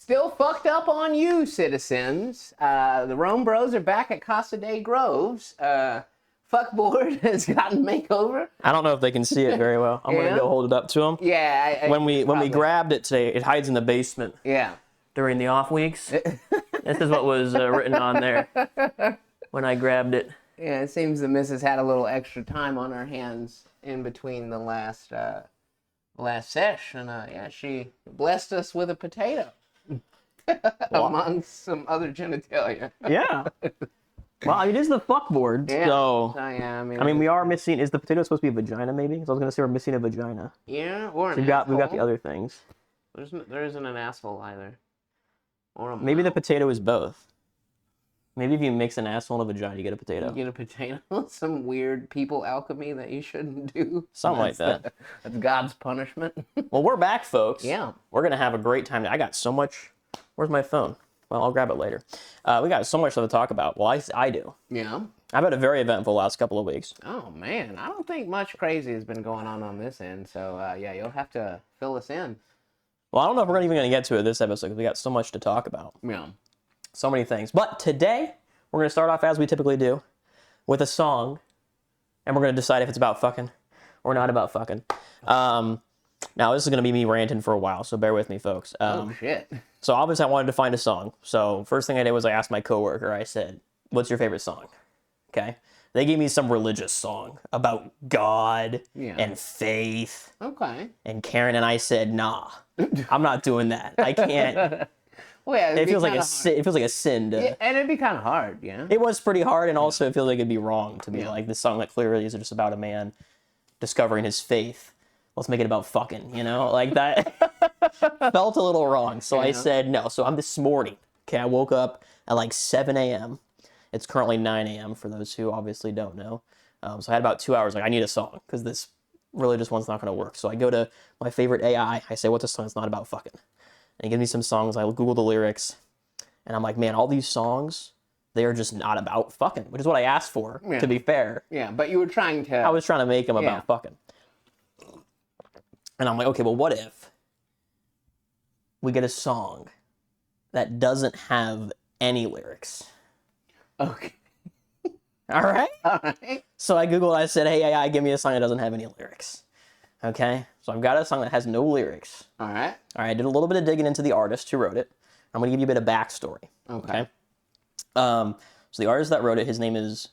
Still fucked up on you, citizens. The RomeBros are back at Casa de Groves. Fuckboard has gotten makeover. I don't know if they can see it very well. I'm gonna go hold it up to them. Yeah. When we grabbed it today, it hides in the basement. Yeah. During the off weeks. This is what was written on there when I grabbed it. Yeah, it seems the missus had a little extra time on her hands in between the last sesh, and yeah, she blessed us with a potato amongst some other genitalia. Yeah. Well, I mean, it is the fuckboard, Yeah. So Yeah, I mean, we are missing. Is the potato supposed to be a vagina? Maybe. So I was gonna say we're missing a vagina. Yeah, or an So we got the other things. There isn't an asshole either. Or a Maybe mouth. the potato is both. Maybe if you mix an asshole and a vagina, you get a potato. You get a potato. Some weird people alchemy that you shouldn't do. Something like that. That's God's punishment. Well, we're back, folks. Yeah. We're going to have a great time. I got so much. Where's my phone? Well, I'll grab it later. We got so much stuff to talk about. Well, I do. Yeah. I've had a very eventful last couple of weeks. Oh, man. I don't think much crazy has been going on this end. So, yeah, you'll have to fill us in. Well, I don't know if we're even going to get to it this episode because we got so much to talk about. Yeah. So many things. But today, we're going to start off as we typically do with a song. And we're going to decide if it's about fucking or not about fucking. Now, this is going to be me ranting for a while, so bear with me, folks. Oh, shit. So, obviously, I wanted to find a song. So, first thing I did was I asked my coworker, I said, what's your favorite song? Okay. They gave me some religious song about God and faith. Okay. And Karen and I said, nah, I'm not doing that. I can't. Well, yeah, It feels like a sin. It feels like a sin. Yeah, and it'd be kind of hard, yeah. It was pretty hard, and also it feels like it'd be wrong to be like this song that clearly is just about a man discovering his faith. Let's make it about fucking, like that. Felt a little wrong, so I said no. So I'm this morning. Okay, I woke up at like 7 a.m. It's currently 9 a.m. for those who obviously don't know. So I had about 2 hours. Like, I need a song because this religious one's not going to work. So I go to my favorite AI. I say, what's a song that's not about fucking? And he gives me some songs. I Google the lyrics. And I'm like, man, all these songs, they are just not about fucking, which is what I asked for, to be fair. Yeah, but you were trying to... I was trying to make them about fucking. And I'm like, okay, well, what if we get a song that doesn't have any lyrics? Okay. All right? All right. So I Googled, I said, hey, AI, give me a song that doesn't have any lyrics. Okay? So I've got a song that has no lyrics. All right. All right, I did a little bit of digging into the artist who wrote it. I'm going to give you a bit of backstory. Okay. So the artist that wrote it, his name is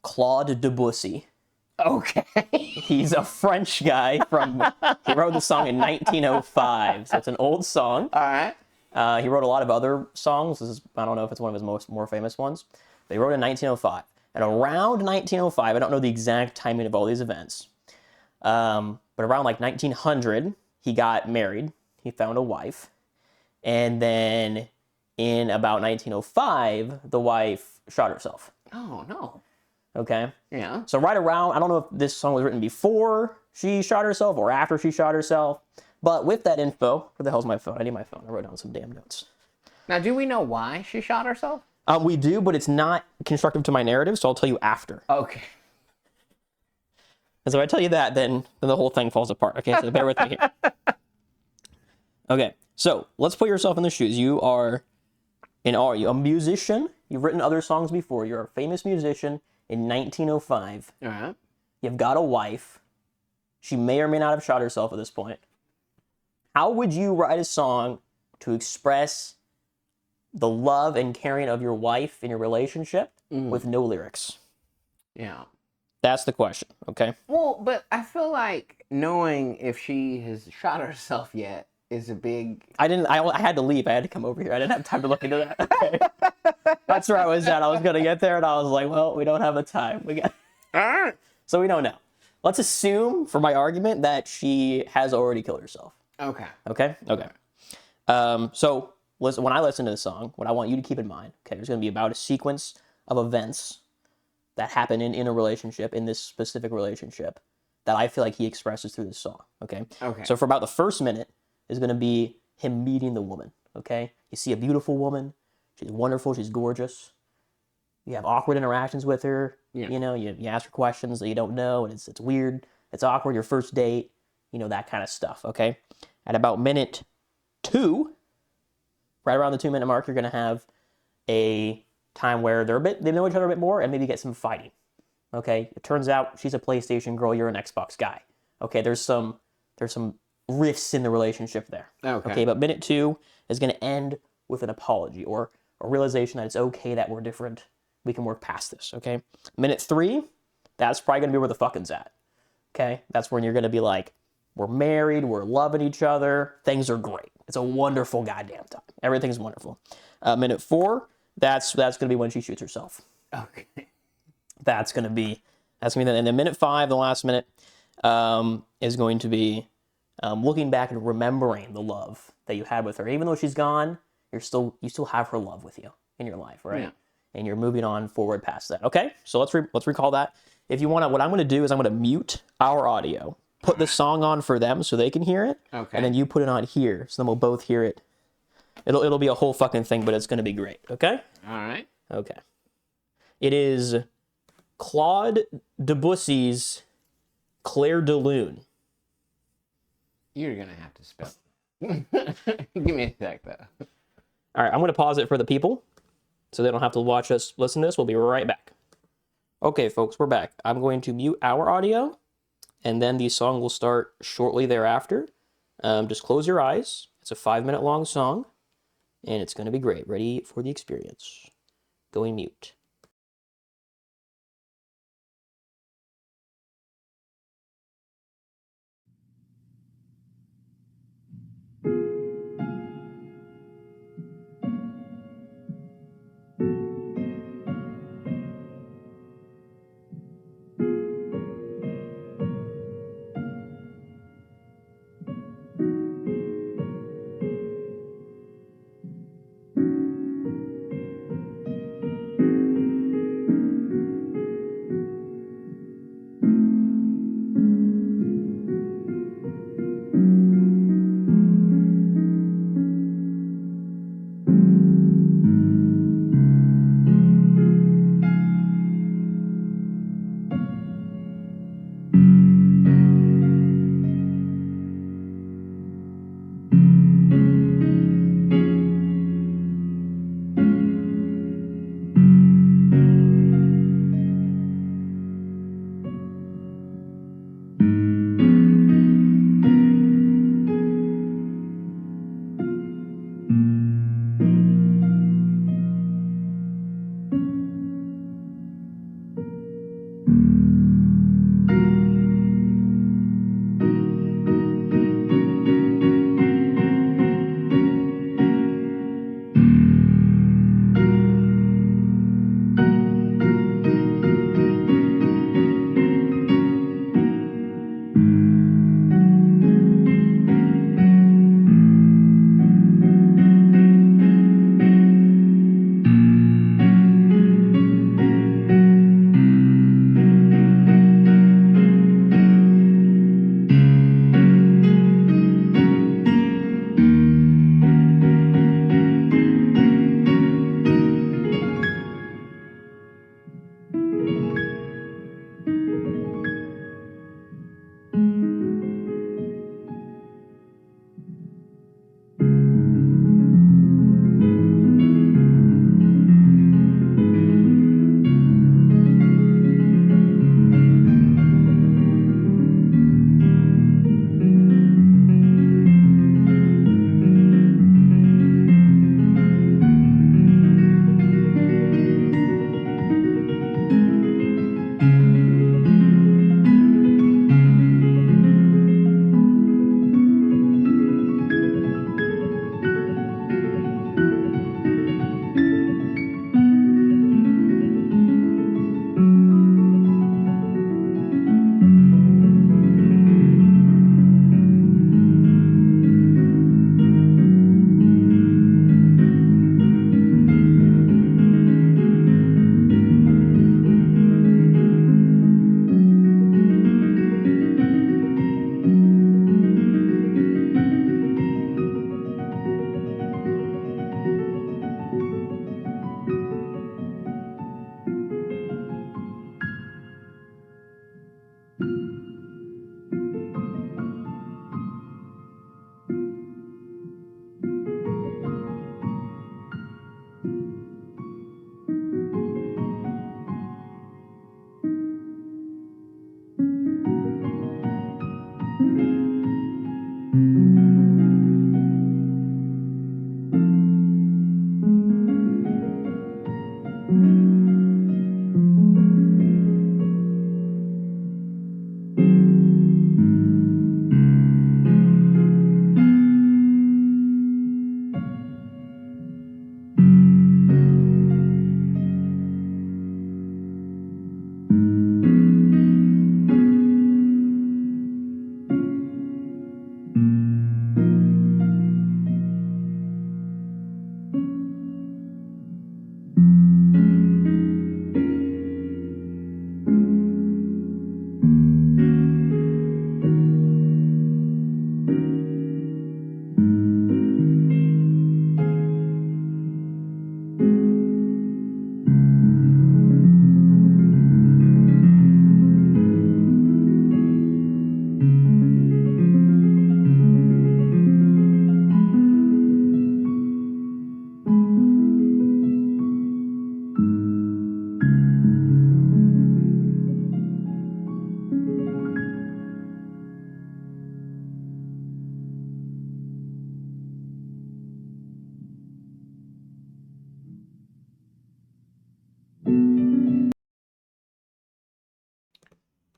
Claude Debussy. Okay. He's a French guy he wrote the song in 1905. So it's an old song. All right. He wrote a lot of other songs. I don't know if it's one of his more famous ones. But he wrote in 1905. And around 1905, I don't know the exact timing of all these events, but around like 1900, he got married. He found a wife. And then in about 1905, the wife shot herself. Oh, no. Okay? Yeah. So right around, I don't know if this song was written before she shot herself or after she shot herself. But with that info, where the hell's my phone? I need my phone. I wrote down some damn notes. Now, do we know why she shot herself? We do, but it's not constructive to my narrative, so I'll tell you after. Okay. And so if I tell you that, then the whole thing falls apart. Okay, so bear with me here. Okay, so let's put yourself in the shoes. You are a musician. You've written other songs before. You're a famous musician in 1905. All right. You've got a wife. She may or may not have shot herself at this point. How would you write a song to express the love and caring of your wife in your relationship with no lyrics? Yeah. That's the question, okay? Well, but I feel like knowing if she has shot herself yet is a big... I had to leave. I had to come over here. I didn't have time to look into that. Okay. That's where I was at. I was going to get there, and I was like, well, we don't have the time. So we don't know. Let's assume, for my argument, that she has already killed herself. Okay. Okay? Okay. So when I listen to the song, what I want you to keep in mind, okay, there's going to be about a sequence of events that happen in a relationship, in this specific relationship, that I feel like he expresses through this song, okay? Okay. So for about the first minute is going to be him meeting the woman, okay? You see a beautiful woman. She's wonderful. She's gorgeous. You have awkward interactions with her. Yeah. You ask her questions that you don't know, and it's weird. It's awkward, your first date, that kind of stuff, okay? At about minute 2, right around the 2-minute mark, you're going to have a time where they know each other a bit more and maybe get some fighting. Okay, it turns out she's a PlayStation girl, you're an Xbox guy. Okay, there's some rifts in the relationship there. Okay, but minute 2 is going to end with an apology or a realization that it's okay that we're different. We can work past this. Okay, minute 3, that's probably going to be where the fucking's at. Okay, that's when you're going to be like, we're married, we're loving each other, things are great. It's a wonderful goddamn time. Everything's wonderful. Minute 4, that's going to be when she shoots herself. Okay. That's going to be that. And then minute 5, the last minute, is going to be looking back and remembering the love that you had with her. Even though she's gone, you still have her love with you in your life, right? Yeah. And you're moving on forward past that. Okay, so let's recall that. If you want to, what I'm going to do is I'm going to mute our audio, put the song on for them so they can hear it, and then you put it on here, so then we'll both hear it. It'll be a whole fucking thing, but it's going to be great. Okay. All right. Okay. It is Claude Debussy's Claire de Lune. You're going to have to spell. Give me a sec, though. All right, I'm going to pause it for the people so they don't have to watch us listen to this. We'll be right back. Okay, folks, we're back. I'm going to mute our audio, and then the song will start shortly thereafter. Just close your eyes. It's a 5-minute long song, and it's going to be great. Ready for the experience. Going mute.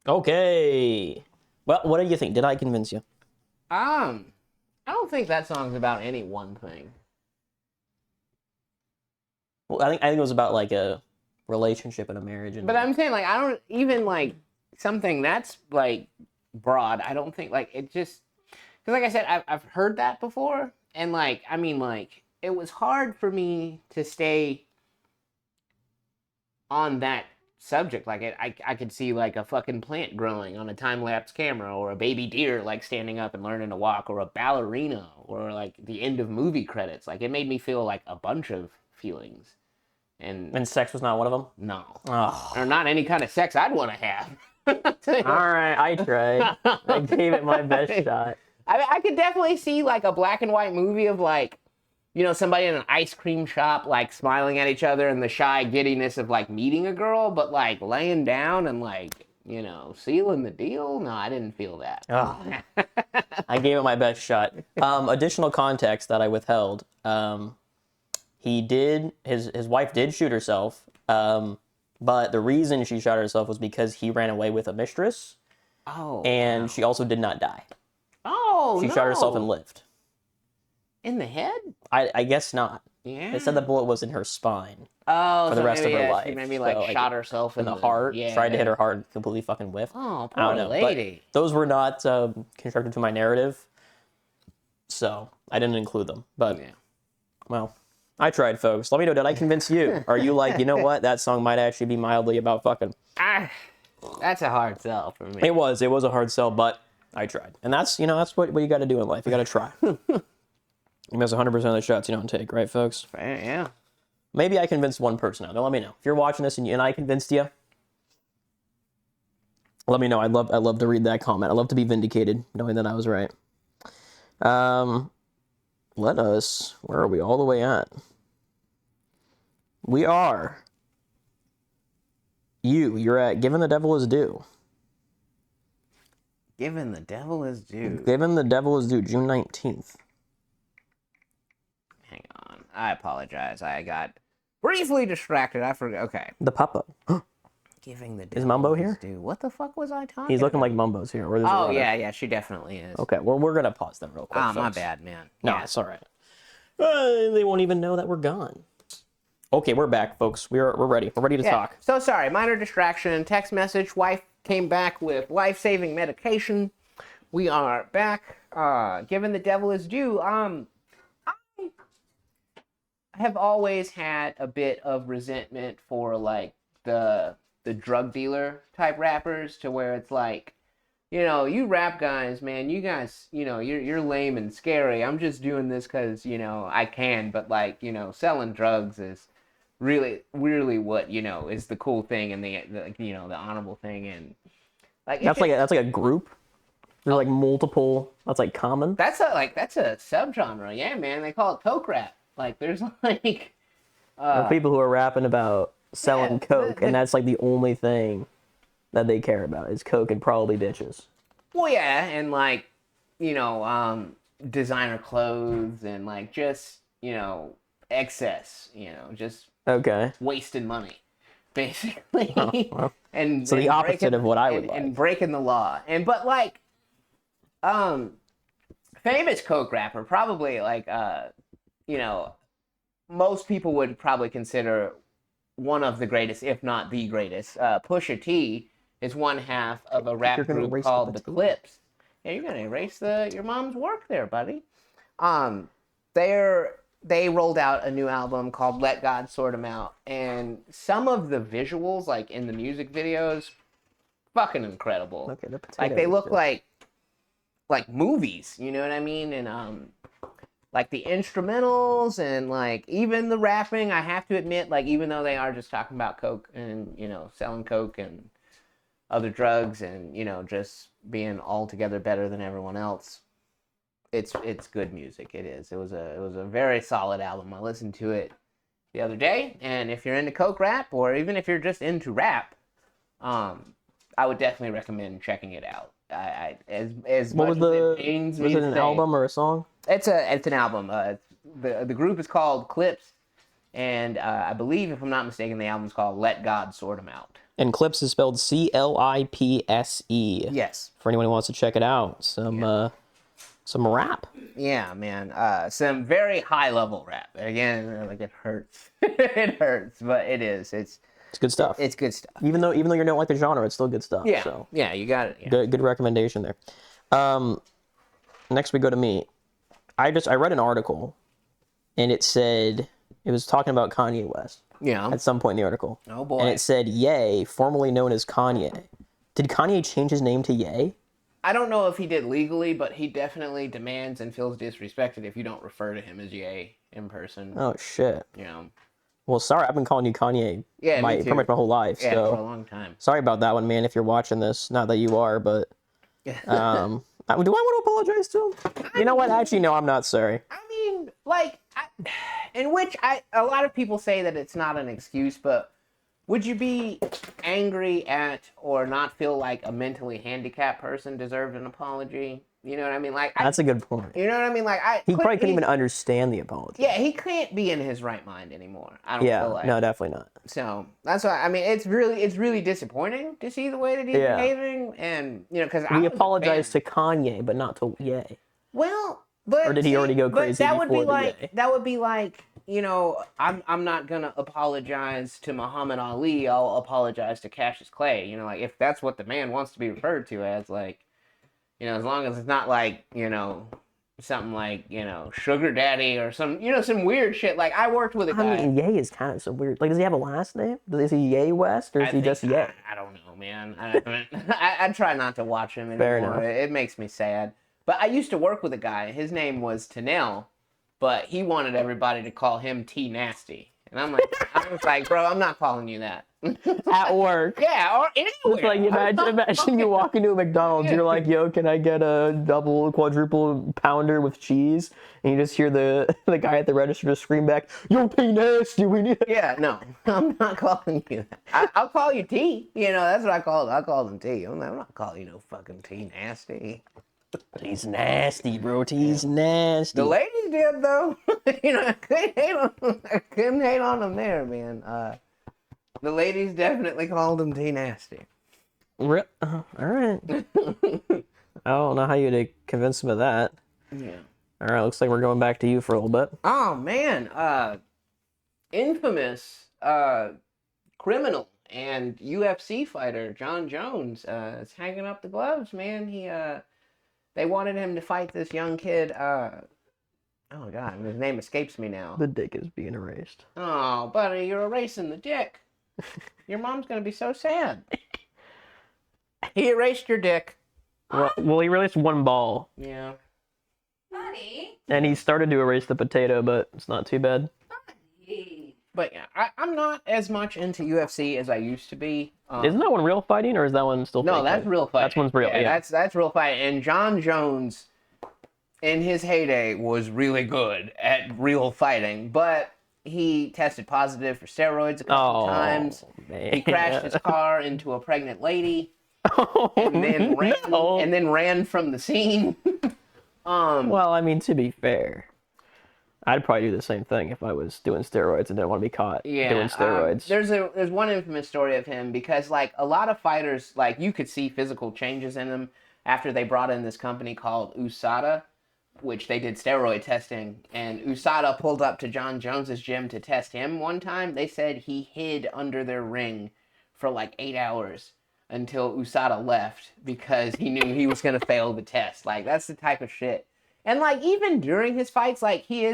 Okay. Well, what do you think? Did I convince you? I don't think that song's about any one thing. Well, I think it was about like a relationship and a marriage. And But I'm saying, like, I don't even like something that's like broad. I don't think like it just because, like I said, I've heard that before, and like I mean, like it was hard for me to stay on that subject. Like I could see like a fucking plant growing on a time lapse camera, or a baby deer like standing up and learning to walk, or a ballerina, or like the end of movie credits. Like it made me feel like a bunch of feelings. And sex was not one of them? no. Oh. Or not any kind of sex I'd want to have. All right, I tried. I gave it my best shot. I could definitely see like a black and white movie of like, you know, somebody in an ice cream shop like smiling at each other and the shy giddiness of like meeting a girl, but like laying down and like, you know, sealing the deal. No, I didn't feel that. Oh. I gave it my best shot. Additional context that I withheld. His wife did shoot herself, but the reason she shot herself was because he ran away with a mistress. Oh. And wow. she also did not die. Oh, She shot herself and lived. In the head? I guess not. Yeah. They said the bullet was in her spine. Oh, for the rest of her life. She maybe like So, shot herself in the heart. Yeah. Tried to hit her heart and completely fucking whiffed. Oh, I don't poor know. lady. But those were not constructed to my narrative, so I didn't include them. But, well, I tried, folks. Let me know, did I convince you? Are you like, you know what? That song might actually be mildly about fucking. That's a hard sell for me. It was a hard sell, but I tried. And that's what you got to do in life. You got to try. You miss 100% of the shots you don't take, right, folks? Yeah. Maybe I convinced one person out there. Let me know. If you're watching this and I convinced you, let me know. I'd love to read that comment. I'd love to be vindicated knowing that I was right. Where are we all the way at? We are. You're at Given the Devil Is Due. Given the Devil Is Due. Given the Devil Is Due, June 19th. Hang on. I apologize. I got briefly distracted. I forgot. Okay. The Papa. Giving the Devil Is Mumbo here? Due. What the fuck was I talking He's looking about? like Mumbo's here. Or Oh, yeah, she definitely is. Okay, well, we're going to pause them real quick, Oh, my folks. bad, man. No, Yeah. it's all right. They won't even know that we're gone. Okay, we're back, folks. We're ready. We're ready to talk. So sorry, minor distraction. Text message. Wife came back with life-saving medication. We are back. Given the Devil Is Due. I have always had a bit of resentment for like the drug dealer type rappers, to where it's like, you know, you rap guys, man, you guys, you know, you're lame and scary. I'm just doing this because, you know, I can, but like, you know, selling drugs is really what, you know, is the cool thing and the you know, the honorable thing. And like That's like a group. There's like multiple. That's like common. that's a subgenre. Yeah, man, they call it coke rap. Like there's like There are people who are rapping about selling coke, and that's like the only thing that they care about is coke and probably bitches. Well, yeah, and like, you know, designer clothes and like just, you know, excess, you know, just wasting money, basically. Well, and so the opposite of what I would and breaking the law. And but like, famous coke rapper, probably like, you know, most people would probably consider one of the greatest, if not the greatest. Pusha T is one half of a rap group called the Clips. Yeah, you're gonna erase your mom's work there, buddy. They rolled out a new album called Let God Sort 'Em Out, and some of the visuals, like in the music videos, fucking incredible. Okay, like they look like movies, you know what I mean? And like the instrumentals and like even the rapping, I have to admit, like even though they are just talking about coke and, you know, selling coke and other drugs and, you know, just being altogether better than everyone else, it's good music. It is. It was a very solid album. I listened to it the other day, and if you're into coke rap, or even if you're just into rap, I would definitely recommend checking it out. As what much was as it pains me was it to an say, album or a song? It's an album. The group is called Clips, And I believe, if I'm not mistaken, the album's called Let God Sort 'Em Out. And Clips is spelled Clipse. Yes. For anyone who wants to check it out. Some rap. Yeah, man. Some very high level rap. Again, like it hurts. It hurts, but it is. It's good stuff. It's good stuff. Even though you don't like the genre, it's still good stuff. Yeah. So. Yeah, you got it. Yeah. Good recommendation there. Next we go to me. I read an article, and it said it was talking about Kanye West. Yeah. At some point in the article. Oh boy. And it said Ye, formerly known as Kanye. Did Kanye change his name to Ye? I don't know if he did legally, but he definitely demands and feels disrespected if you don't refer to him as Ye in person. Oh shit. Yeah. Well, sorry, I've been calling you Kanye me too. pretty much my whole life. Yeah, so for a long time. sorry about that one, man. If you're watching this, not that you are, but do I want to apologize to him? You know what? Actually, no, I'm not sorry. I mean, like, a lot of people say that it's not an excuse, but would you be angry at or not feel like a mentally handicapped person deserved an apology? You know what I mean? Like, That's a good point. You know what I mean? Like, he probably couldn't even understand the apology. Yeah, he can't be in his right mind anymore. I don't feel like. No, definitely not. So that's why. I mean, it's really disappointing to see the way that he's behaving, and because he apologized to Kanye, but not to Ye. Well, but or did he already go crazy? That would be like Ye? that would be like I'm not gonna apologize to Muhammad Ali. I'll apologize to Cassius Clay. Like if that's what the man wants to be referred to as, like as long as it's not like something like sugar daddy or some some weird shit. Like I worked with a guy. I mean, Ye is kind of so weird. Like, does he have a last name? Is he Ye West or is he just Ye? I don't know, man. I try not to watch him anymore. Fair enough. It makes me sad. But I used to work with a guy. His name was Tanel, but he wanted everybody to call him T Nasty. And I was like, bro, I'm not calling you that. At work. Yeah, or anywhere. It's like, imagine you walk into a McDonald's, you're like, yo, can I get a double, quadruple pounder with cheese? And you just hear the guy at the register just scream back, yo, T Nasty, we need it. Yeah, no, I'm not calling you that. I'll call you T. That's what I called. I called him T. I'm not calling you no fucking T Nasty. He's nasty, bro. He's nasty. The ladies did, though. I couldn't hate on them there, man. The ladies definitely called him T Nasty. All right. I don't know how you'd convince him of that. Yeah. All right, looks like we're going back to you for a little bit. Oh, man. Infamous criminal and UFC fighter John Jones is hanging up the gloves, man. They wanted him to fight this young kid. Oh, God, his name escapes me now. The dick is being erased. Oh, buddy, you're erasing the dick. Your mom's going to be so sad. He erased your dick. Well, he erased one ball. Yeah. Buddy. And he started to erase the potato, but it's not too bad. Buddy. But yeah, I'm not as much into UFC as I used to be. Isn't that one real fighting, or is that one still? No, that's real fighting. That's one's real. Yeah. That's real fighting. And John Jones, in his heyday, was really good at real fighting, but he tested positive for steroids a couple times. Man. He crashed his car into a pregnant lady, and then ran from the scene. Well, I mean, to be fair, I'd probably do the same thing if I was doing steroids and didn't want to be caught doing steroids. There's one infamous story of him because like a lot of fighters, like you could see physical changes in them after they brought in this company called USADA, which they did steroid testing, and USADA pulled up to John Jones's gym to test him one time. They said he hid under their ring for like 8 hours until USADA left because he knew he was going to fail the test. Like, that's the type of shit. And, like, even during his fights, like, he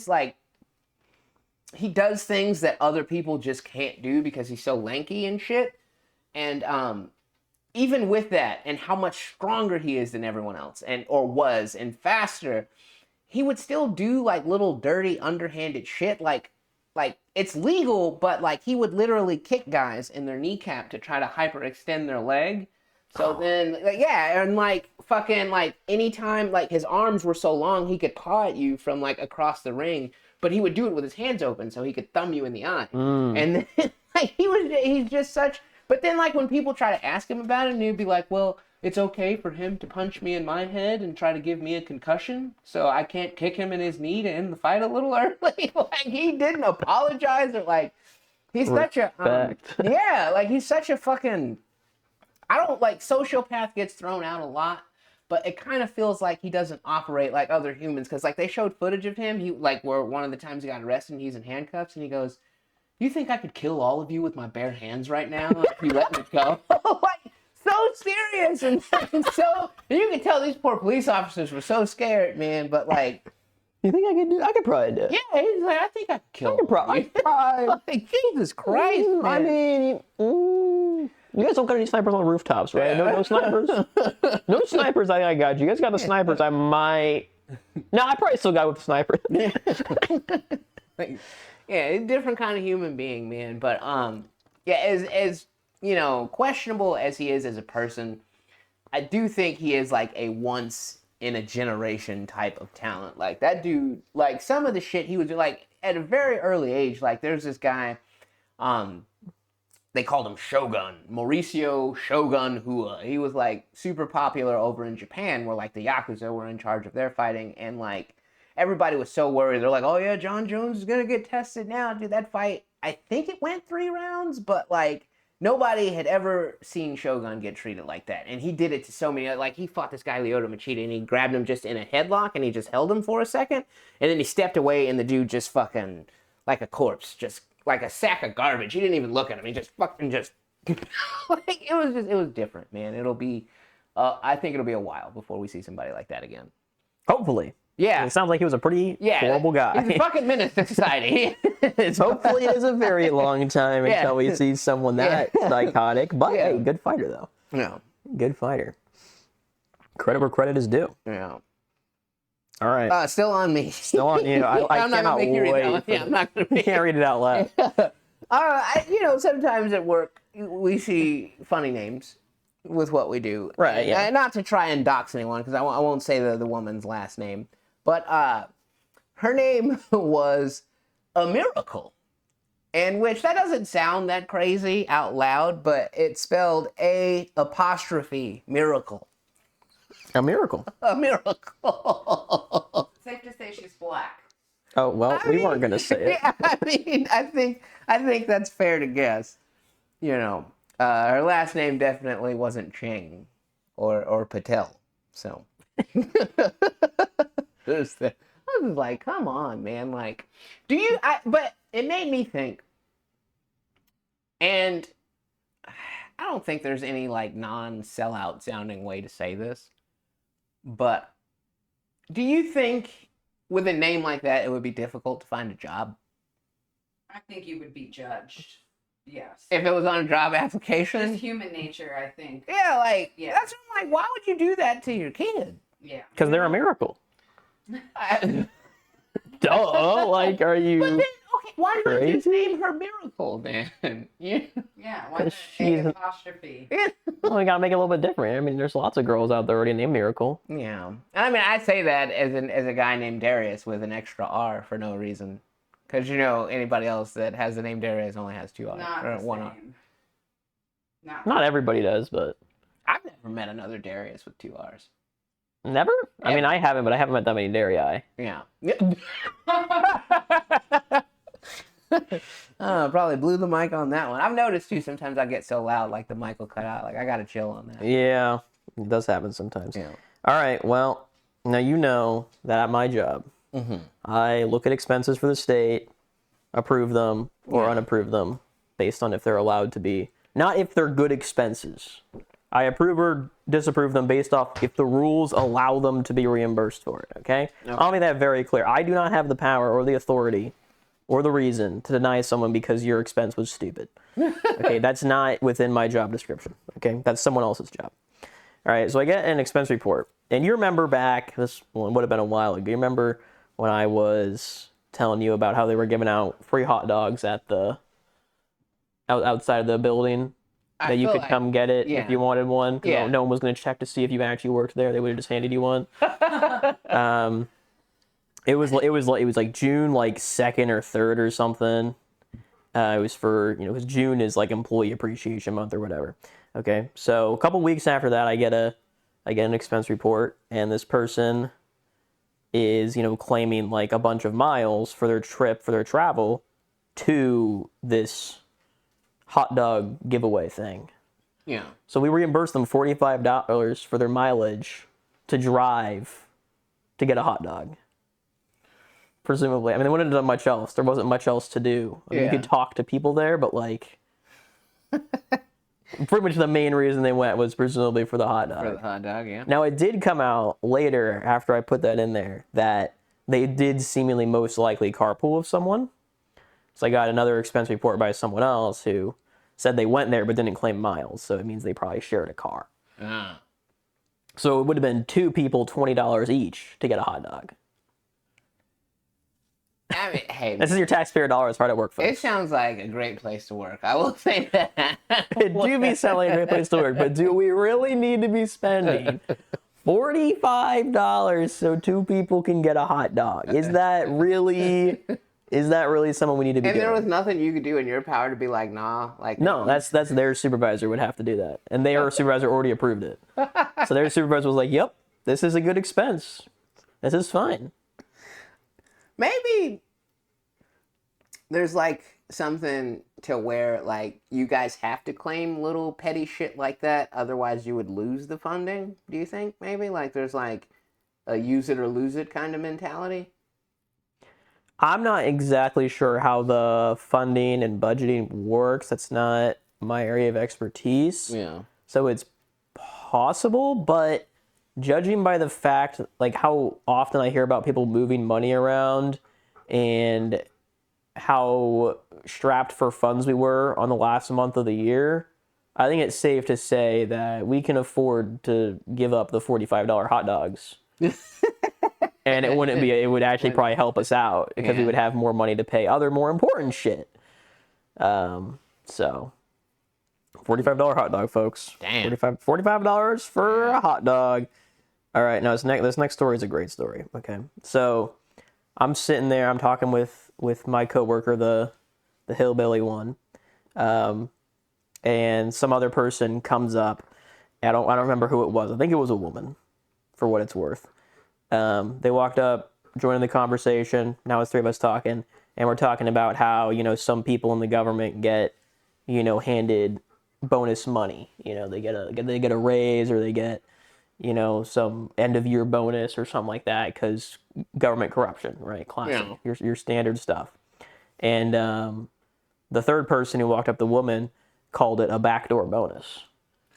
does things that other people just can't do because he's so lanky and shit. And, even with that, and how much stronger he is than everyone else, or was, and faster, he would still do, like, little dirty, underhanded shit, like, it's legal, but, like, he would literally kick guys in their kneecap to try to hyperextend their leg. So then, like, yeah, and, like, fucking, like, anytime, like, his arms were so long, he could paw at you from, like, across the ring, but he would do it with his hands open so he could thumb you in the eye. And then, like, he's just such... But then, like, when people try to ask him about it, he'd be like, well, it's okay for him to punch me in my head and try to give me a concussion, so I can't kick him in his knee to end the fight a little early. Like, he didn't apologize, or like, he's such a yeah, like he's such a fucking. I don't like, sociopath gets thrown out a lot, but it kind of feels like he doesn't operate like other humans, because like they showed footage of him. He like where one of the times he got arrested, and he's in handcuffs, and he goes, "You think I could kill all of you with my bare hands right now if you let me go?" Like, so serious and so. And you can tell these poor police officers were so scared, man. But like, you think I could do? I could probably do it. Yeah, he's like, I think I could kill. I could probably. Like, Jesus Christ, man. I mean, you guys don't got any snipers on rooftops, right? No snipers. No snipers. I got you. You guys got the snipers. I might. No, I probably still got with the sniper. Like, yeah, a different kind of human being, man. But yeah, as you know, questionable as he is as a person, I do think he is like a once in a generation type of talent. Like, that dude, like some of the shit he would do, like at a very early age. Like, there's this guy, they called him Shogun, Mauricio Shogun Hua. He was like super popular over in Japan, where like the Yakuza were in charge of their fighting, and like everybody was so worried. They're like, "Oh yeah, John Jones is gonna get tested now." Dude, that fight, I think it went 3 rounds, but like nobody had ever seen Shogun get treated like that. And he did it to so many, like he fought this guy Lyoto Machida, and he grabbed him just in a headlock, and he just held him for a second, and then he stepped away, and the dude just fucking like a corpse, just like a sack of garbage. He didn't even look at him. He just fucking just like, it was different, man. It'll be I think it'll be a while before we see somebody like that again. Hopefully. Yeah. It sounds like he was a pretty horrible guy. He's a fucking menace to society. Hopefully it is a very long time until we see someone that psychotic. But hey, good fighter though. Yeah. Good fighter. Credit where credit is due. Yeah. All right. Still on me. Still on you. I I'm not cannot gonna make you read wait. that one. Yeah, I'm not gonna make Can't read it out loud. you know, sometimes at work we see funny names with what we do. Right, yeah. Not to try and dox anyone, because I won't say the woman's last name. But her name was A Miracle. And which, that doesn't sound that crazy out loud, but it's spelled A''miracle. A miracle. A miracle. Safe to say she's black. Oh, well, we weren't going to say it. Yeah, I think that's fair to guess. You know, her last name definitely wasn't Chang or Patel. So, I was like, come on, man. Like, but it made me think, and I don't think there's any like non-sellout sounding way to say this, but do you think with a name like that it would be difficult to find a job? I think you would be judged. Yes. If it was on a job application? Just human nature, I think. Yeah, like, that's what I'm like, why would you do that to your kid? Yeah. Because they're a miracle. Duh, like, are you... But then, okay, why did you just crazy? name her Miracle, then? Yeah, why not she's- apostrophe? Well, we gotta make it a little bit different. I mean, there's lots of girls out there already named Miracle. Yeah. And I mean, I say that as a guy named Darius with an extra R for no reason. Because, you know, anybody else that has the name Darius only has 2 R's. Not Or the 1 R. same. Not everybody does, but... I've never met another Darius with 2 R's. Never? I mean, I haven't, but I haven't met that many Darii. Yeah. Probably blew the mic on that one. I've noticed too, sometimes I get so loud, like the mic will cut out. Like, I gotta chill on that. Yeah, it does happen sometimes. Yeah. All right, well, now you know that at my job, I look at expenses for the state, approve them or unapprove them based on if they're allowed to be. Not if they're good expenses. I approve or disapprove them based off if the rules allow them to be reimbursed for it, okay? I'll make that very clear. I do not have the power or the authority or the reason to deny someone because your expense was stupid. Okay, that's not within my job description, okay? That's someone else's job. All right, so I get an expense report. And you remember back, this one would have been a while ago, you remember when I was telling you about how they were giving out free hot dogs at the outside of the building? That you could come get it if you wanted one. Because no one was going to check to see if you actually worked there. They would have just handed you one. It was like June 2nd or 3rd or something. It was for, because June is like employee appreciation month or whatever. Okay, so a couple weeks after that, I get an expense report, and this person is, claiming like a bunch of miles for their trip, for their travel to this hot dog giveaway thing. Yeah. So we reimbursed them $45 for their mileage to drive to get a hot dog. Presumably. I mean, they wouldn't have done much else. There wasn't much else to do. I mean, you could talk to people there, but like, pretty much the main reason they went was presumably for the hot dog. For the hot dog, yeah. Now, it did come out later, after I put that in there, that they did seemingly most likely carpool with someone. So I got another expense report by someone else who said they went there but didn't claim miles. So it means they probably shared a car. Ah. So it would have been two people, $20 each to get a hot dog. I mean, hey, This is your taxpayer dollars hard at work, folks. it sounds like a great place to work. I will say that. It do be sounding like a great place to work, but do we really need to be spending $45 so two people can get a hot dog? Is that really something we need to be And doing? there was nothing you could do in your power to be like, nah, like No, that's their supervisor would have to do that. And their supervisor already approved it. So their supervisor was like, yep, this is a good expense. This is fine. maybe there's like something to where like you guys have to claim little petty shit like that, otherwise you would lose the funding. Do you think maybe like there's like a use it or lose it kind of mentality? I'm not exactly sure how the funding and budgeting works. That's not my area of expertise. Yeah. So it's possible, but judging by the fact, like how often I hear about people moving money around and how strapped for funds we were on the last month of the year, I think it's safe to say that we can afford to give up the $45 hot dogs. And it would actually probably help us out because we would have more money to pay other more important shit. So $45 hot dog, folks. Damn. $45 for a hot dog. All right, now this next story is a great story. Okay, so I'm sitting there, I'm talking with my coworker, the hillbilly one, and some other person comes up. I don't remember who it was. I think it was a woman, for what it's worth. They walked up, joined the conversation. Now it's three of us talking, and we're talking about how some people in the government get handed bonus money. They get a raise, or they get some end of year bonus or something like that because government corruption, right? Classic, your standard stuff. And the third person who walked up, the woman, called it a backdoor bonus.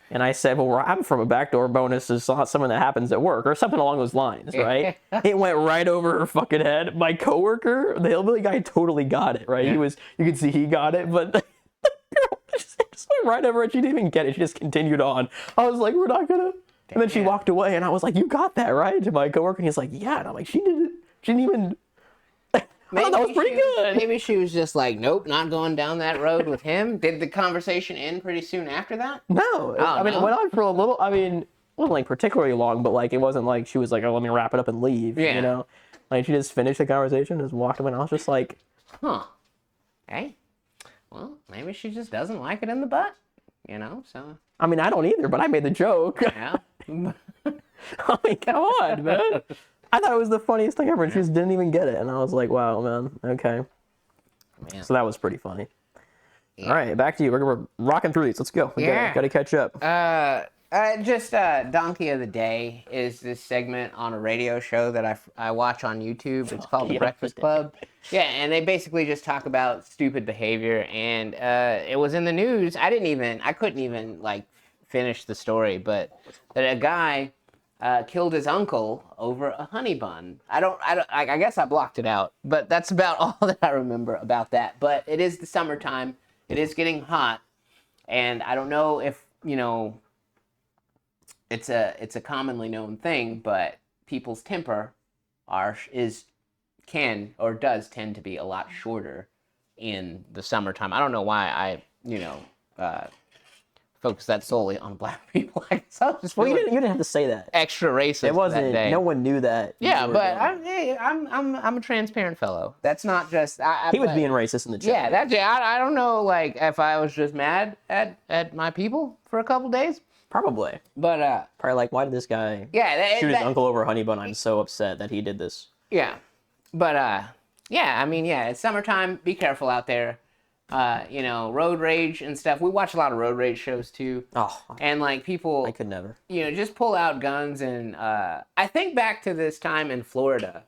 And I said, well, where I'm from, a backdoor bonus is something that happens at work or something along those lines, right? It went right over her fucking head. My coworker, the hillbilly guy, totally got it, right? You could see he got it, but the girl just went right over it. She didn't even get it. She just continued on. I was like, we're not gonna. And then she walked away, and I was like, you got that, right? To my coworker, and he's like, yeah. And I'm like, she didn't. She didn't even. That was pretty good. Maybe she was just like, nope, not going down that road with him. Did the conversation end pretty soon after that? No. I mean, it went on for a little. I mean, it wasn't like particularly long, but like it wasn't like she was like, oh, let me wrap it up and leave. Yeah. Like she just finished the conversation, just walked away, and I was just like, huh. Hey, well, maybe she just doesn't like it in the butt. So. I mean, I don't either, but I made the joke. Yeah. I mean, come on, man. I thought it was the funniest thing ever, and she just didn't even get it. And I was like, wow, man, okay. Man. So that was pretty funny. Yeah. All right, back to you. We're rocking through these. Let's go. We got to catch up. Donkey of the Day is this segment on a radio show that I watch on YouTube. It's called The Breakfast Club. Yeah, and they basically just talk about stupid behavior. And it was in the news. I couldn't even like finish the story, but that a guy killed his uncle over a honey bun. I guess I blocked it out, but that's about all that I remember about that. But it is the summertime. It is getting hot, and I don't know if it's a commonly known thing, but people's temper does tend to be a lot shorter in the summertime. I don't know why focus that solely on black people. I guess I was just Well, you feeling didn't have to say that. extra racist. It wasn't. That day. No one knew that. Yeah, you were but doing it. I'm a transparent fellow. That's not just. He was being racist in the chat. Yeah, that's. I don't know. Like if I was just mad at my people for a couple days. Probably. But Probably like, why did this guy shoot his uncle over a honey bun? I'm so upset that he did this. Yeah, but yeah. I mean, yeah. It's summertime. Be careful out there. You know, road rage and stuff. We watch a lot of road rage shows too. Oh, and like people, I could never. You know, just pull out guns and I think back to this time in Florida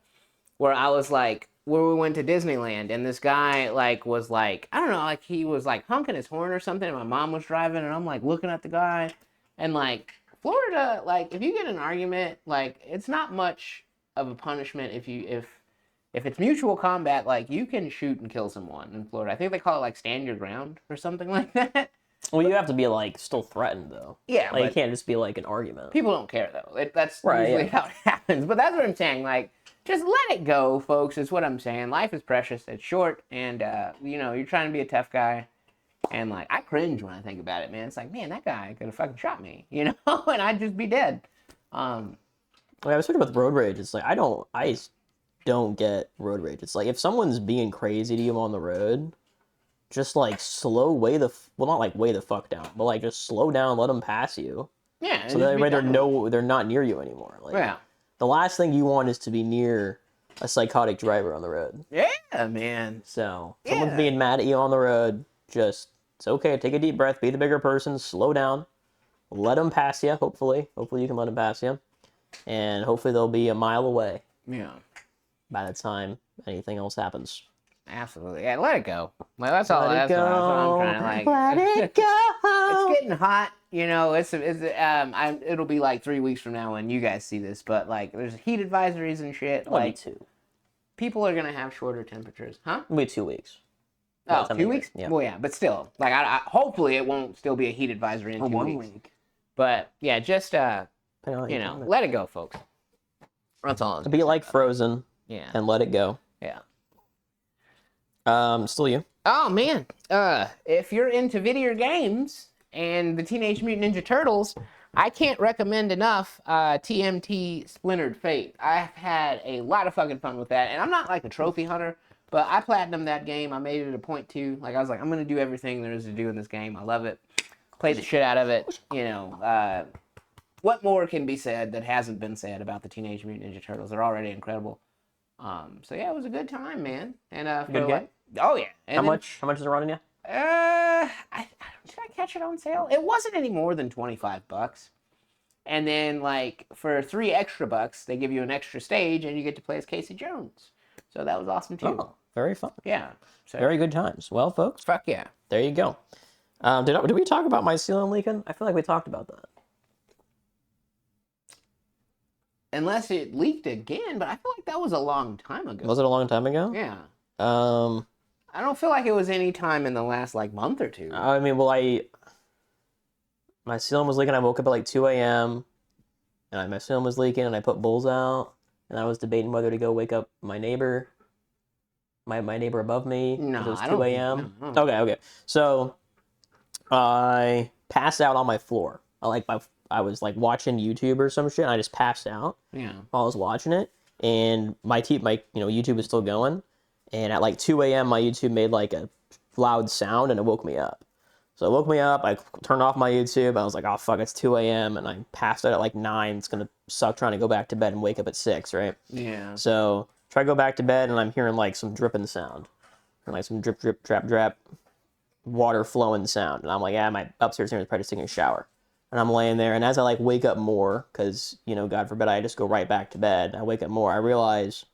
where I was like, where we went to Disneyland and this guy like was like, I don't know, like he was like honking his horn or something and my mom was driving and I'm like looking at the guy and like Florida, like if you get in an argument, like it's not much of a punishment if it's mutual combat, like you can shoot and kill someone in Florida. I think they call it like stand your ground or something like that. Well, you have to be like still threatened though. Yeah, like it can't just be like an argument. People don't care though. That's right, usually how it happens. But that's what I'm saying. Like, just let it go, folks. Is what I'm saying. Life is precious. It's short, and you know you're trying to be a tough guy. And like I cringe when I think about it, man. It's like, man, that guy could have fucking shot me, you know, and I'd just be dead. Like I was talking about road rage. It's like I don't get road rage. It's like if someone's being crazy to you on the road, just like not like way the fuck down, but like just slow down, let them pass you. Yeah. So that way they're not near you anymore. Like, yeah. The last thing you want is to be near a psychotic driver on the road. Yeah, man. So someone's being mad at you on the road, it's okay. Take a deep breath. Be the bigger person. Slow down. Let them pass you. Hopefully you can let them pass you, and hopefully they'll be a mile away. Yeah. By the time anything else happens. Absolutely. Yeah, let it go. Like that's all. That's what I'm trying to like. Let it go. It's getting hot. You know, it'll be like 3 weeks from now when you guys see this, but like there's heat advisories and shit. Like 2. People are gonna have shorter temperatures, huh? It'll be 2 weeks. Oh, 2 weeks? Yeah. Well, yeah, but still, like I hopefully it won't still be a heat advisory in 2 1 weeks. week. But yeah, just let it go, folks. That's all. Be like Frozen. Yeah. And let it go. Yeah. Still you. Oh man. If you're into video games and the Teenage Mutant Ninja Turtles, I can't recommend enough TMT Splintered Fate. I've had a lot of fucking fun with that, and I'm not like a trophy hunter, but I platinumed that game. I made it a point two. Like I was like, I'm gonna do everything there is to do in this game. I love it. Played the shit out of it. You know, what more can be said that hasn't been said about the Teenage Mutant Ninja Turtles? They're already incredible. So yeah, it was a good time, man. And good game. Oh yeah. And how much is it running you? did I catch it on sale? It wasn't any more than $25. And then like for $3 extra, they give you an extra stage and you get to play as Casey Jones. So that was awesome too. Oh, very fun. Yeah. So, very good times. Well, folks. Fuck yeah. There you go. Did we talk about my ceiling leaking? I feel like we talked about that. Unless it leaked again, but I feel like that was a long time ago. Was it a long time ago? Yeah. I don't feel like it was any time in the last like month or two. I mean, my ceiling was leaking. I woke up at like 2 a.m. and my ceiling was leaking, and I put bowls out, and I was debating whether to go wake up my neighbor, my neighbor above me. No, it was I 2 don't. a.m. No. Okay. So I passed out on my floor. I was like watching YouTube or some shit, and I just passed out. Yeah. While I was watching it, and my YouTube was still going, and at like 2 a.m. my YouTube made like a loud sound, and it woke me up. So it woke me up. I turned off my YouTube. I was like, oh fuck, it's 2 a.m. and I passed out at like 9. It's gonna suck trying to go back to bed and wake up at 6, right? Yeah. So try to go back to bed, and I'm hearing like some dripping sound, and like some drip, drip, drap, drap, water flowing sound, and I'm like, yeah, my upstairs here is probably just taking a shower. And I'm laying there, and as I like wake up more, because, you know, God forbid I just go right back to bed, I wake up more, I realize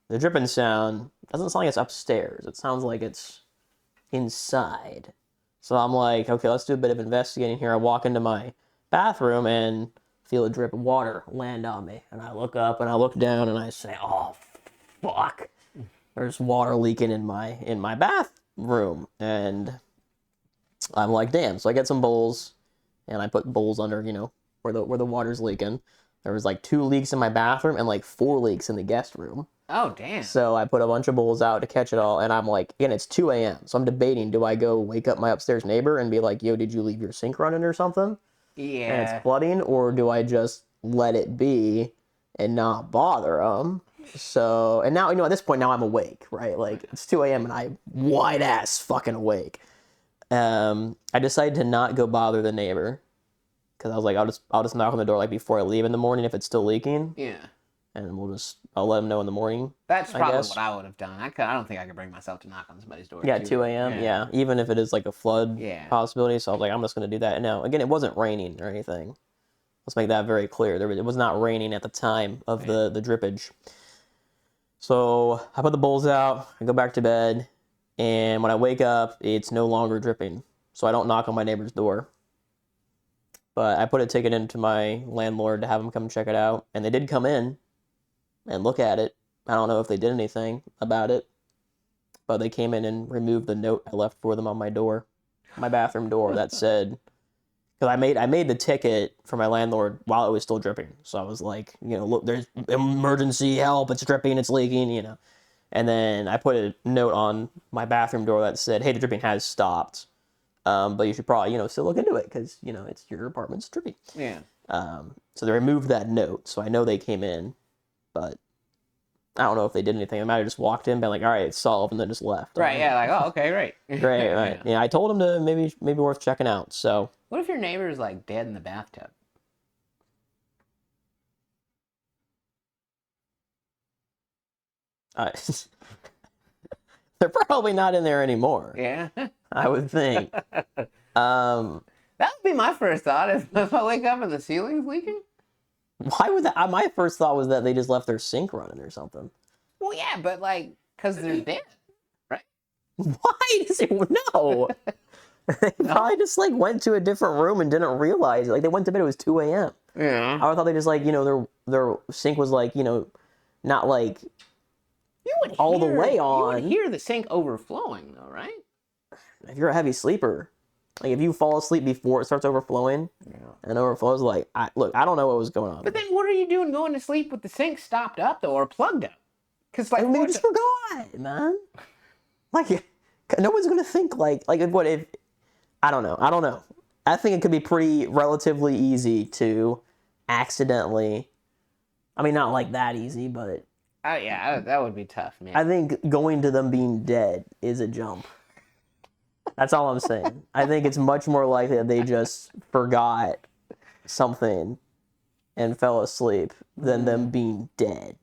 the dripping sound doesn't sound like it's upstairs. It sounds like it's inside. So I'm like, okay, let's do a bit of investigating here. I walk into my bathroom and feel a drip of water land on me. And I look up and I look down and I say, oh, fuck. There's water leaking in my bathroom. And I'm like, damn. So I get some bowls. And I put bowls under, you know, where the water's leaking. There was like 2 leaks in my bathroom and like 4 leaks in the guest room. Oh, damn. So I put a bunch of bowls out to catch it all, and I'm like, again, it's 2 a.m. So I'm debating, do I go wake up my upstairs neighbor and be like, yo, did you leave your sink running or something? Yeah. And it's flooding, or do I just let it be and not bother them? So, and now, at this point, now I'm awake, right? Like, it's 2 a.m. and I'm wide ass fucking awake. I decided to not go bother the neighbor because I was like, I'll just knock on the door like before I leave in the morning if it's still leaking. Yeah. And I'll let them know in the morning. That's I probably guess. what I would have done. I don't think I could bring myself to knock on somebody's door. Yeah, 2 a.m. Yeah, even if it is like a flood possibility. So I was like, I'm just going to do that. Now, again, it wasn't raining or anything. Let's make that very clear. It was not raining at the time of the drippage. So I put the bowls out, I go back to bed, and when I wake up, it's no longer dripping. So I don't knock on my neighbor's door. But I put a ticket into my landlord to have him come check it out, and they did come in and look at it. I don't know if they did anything about it, but they came in and removed the note I left for them on my door, my bathroom door, that said, because I made the ticket for my landlord while it was still dripping. So I was like, look, there's emergency help, it's dripping, it's leaking, And then I put a note on my bathroom door that said, hey, the dripping has stopped. But you should probably, still look into it because, it's your apartment's dripping. Yeah. So they removed that note. So I know they came in, but I don't know if they did anything. They might have just walked in, been like, all right, it's solved, and then just left. Right, yeah, like, oh, okay, great. Right. Yeah, I told them to maybe worth checking out, so. What if your neighbor is, like, dead in the bathtub? They're probably not in there anymore. Yeah. I would think. That would be my first thought if I wake up and the ceiling's leaking. Why would that? My first thought was that they just left their sink running or something. Well, yeah, but like, because they're dead, right? Why does it? No. They probably just like went to a different room and didn't realize it. Like they went to bed, it was 2 a.m. Yeah. I thought they just like, their sink was like, not like you would all the way on. You would hear the sink overflowing though, right? If you're a heavy sleeper, like if you fall asleep before it starts overflowing, and overflows, like, look, I don't know what was going on. But then what are you doing going to sleep with the sink stopped up though, or plugged up? Because like, maybe just forgot, man. Like, no one's gonna think like what if? I don't know. I think it could be relatively easy to accidentally. I mean, not like that easy, but. Oh yeah, that would be tough, man. I think going to them being dead is a jump. That's all I'm saying. I think it's much more likely that they just forgot something and fell asleep than them being dead.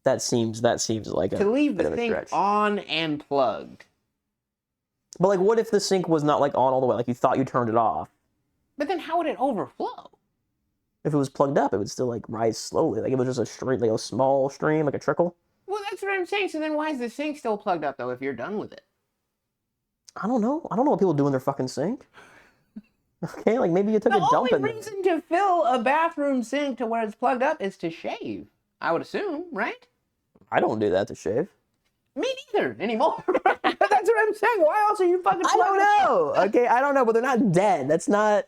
That seems like a to leave bit the of a sink stretch. on and plugged. But like, what if the sink was not like on all the way? Like you thought you turned it off. But then how would it overflow? If it was plugged up, it would still like rise slowly. Like it was just a stream, like a small stream, like a trickle. Well, that's what I'm saying. So then why is the sink still plugged up though if you're done with it? I don't know. I don't know what people do in their fucking sink. Okay, like maybe you took a dump in The only reason to fill a bathroom sink to where it's plugged up is to shave. I would assume, right? I don't do that to shave. Me neither anymore. That's what I'm saying. Why else are you fucking? I don't know. Okay, I don't know, but they're not dead. That's not.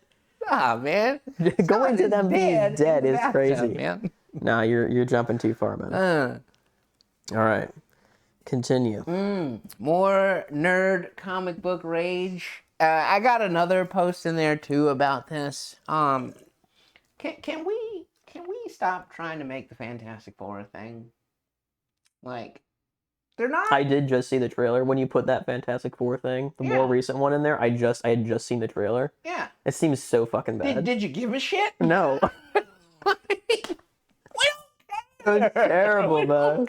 Ah, man. Going to them being dead is crazy. Man. Nah, you're jumping too far, man. All right, continue. More nerd comic book rage. I got another post in there too about this. Can we stop trying to make the Fantastic Four a thing? Like, they're not. I did just see the trailer when you put that Fantastic Four thing, the more recent one in there. I had just seen the trailer. Yeah. It seems so fucking bad. Did you give a shit? No. It was terrible, man.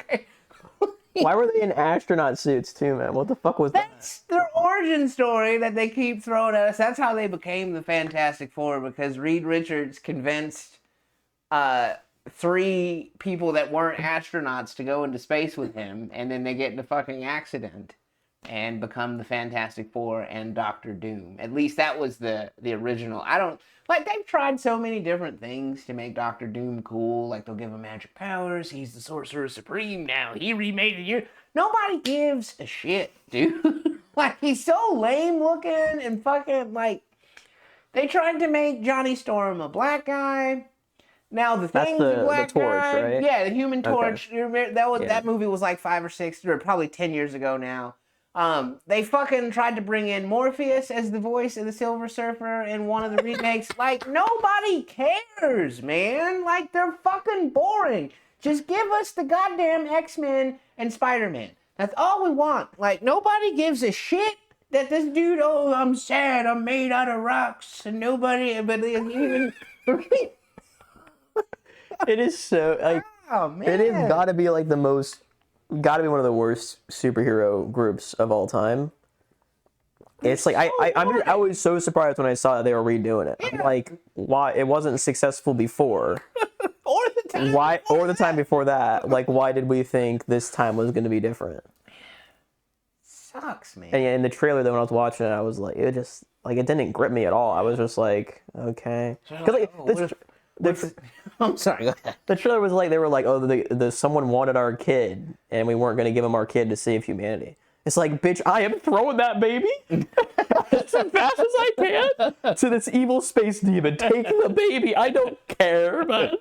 Why were they in astronaut suits too, man? What the fuck was that? That's their origin story that they keep throwing at us. That's how they became the Fantastic Four, because Reed Richards convinced 3 people that weren't astronauts to go into space with him, and then they get in a fucking accident and become the Fantastic Four and Doctor Doom. At least that was the original. They've tried so many different things to make Doctor Doom cool. Like, they'll give him magic powers. He's the Sorcerer Supreme now. He remade it. Nobody gives a shit, dude. Like, he's so lame looking and fucking, like, they tried to make Johnny Storm a black guy. Now the That's thing, the black Torch, guy, right? yeah, the Human Okay. Torch. You remember, Yeah. that movie was like 5 or 6 or probably 10 years ago now. They fucking tried to bring in Morpheus as the voice of the Silver Surfer in one of the remakes. Like, nobody cares, man. Like, they're fucking boring. Just give us the goddamn X-Men and Spider-Man. That's all we want. Like, nobody gives a shit that this dude, oh, I'm sad, I'm made out of rocks, and nobody, but even... It is so, like, Oh, man. it has got to be, like, got to be one of the worst superhero groups of all time. It's like, I was so surprised when I saw that they were redoing it. I'm like, why? It wasn't successful before. Or the time Why? Or the time before that. Like, why did we think this time was going to be different? Sucks, man. And yeah, in the trailer, though, when I was watching it, I was like, it just, like, it didn't grip me at all. I was just like, okay. Because, like, I'm sorry, go ahead. the trailer was like, they were like, oh, the someone wanted our kid, and we weren't going to give him our kid to save humanity. It's like, bitch, I am throwing that baby as fast as I can to this evil space demon. Take the baby. I don't care, man.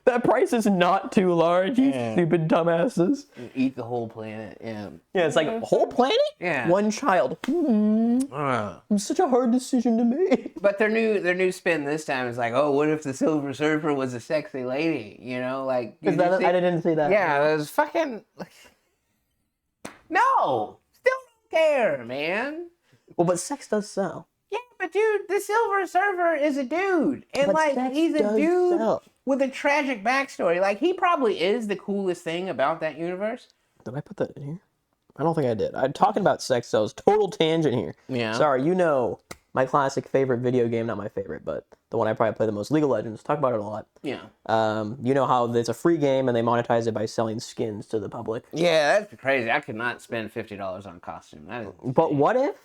That price is not too large, you stupid dumbasses. Eat the whole planet, yeah. Yeah, it's like, whole planet? Yeah. One child. It's such a hard decision to make. But their new spin this time is like, oh, what if the Silver Surfer was a sexy lady? You know, like... I didn't see that. Yeah, it was fucking... No! Still don't care, man. Well, but sex does sell. Yeah, but dude, the Silver Surfer is a dude. And But like, sex he's a does dude sell. with a tragic backstory. Like, he probably is the coolest thing about that universe. Did I put that in here? I don't think I did. I'm talking about sex sells. Total tangent here. Yeah. Sorry, you know my classic favorite video game, not my favorite, but the one I probably play the most, League of Legends. Talk about it a lot. Yeah. You know how it's a free game and they monetize it by selling skins to the public. Yeah, that's crazy. I could not spend $50 on a costume. That is But what if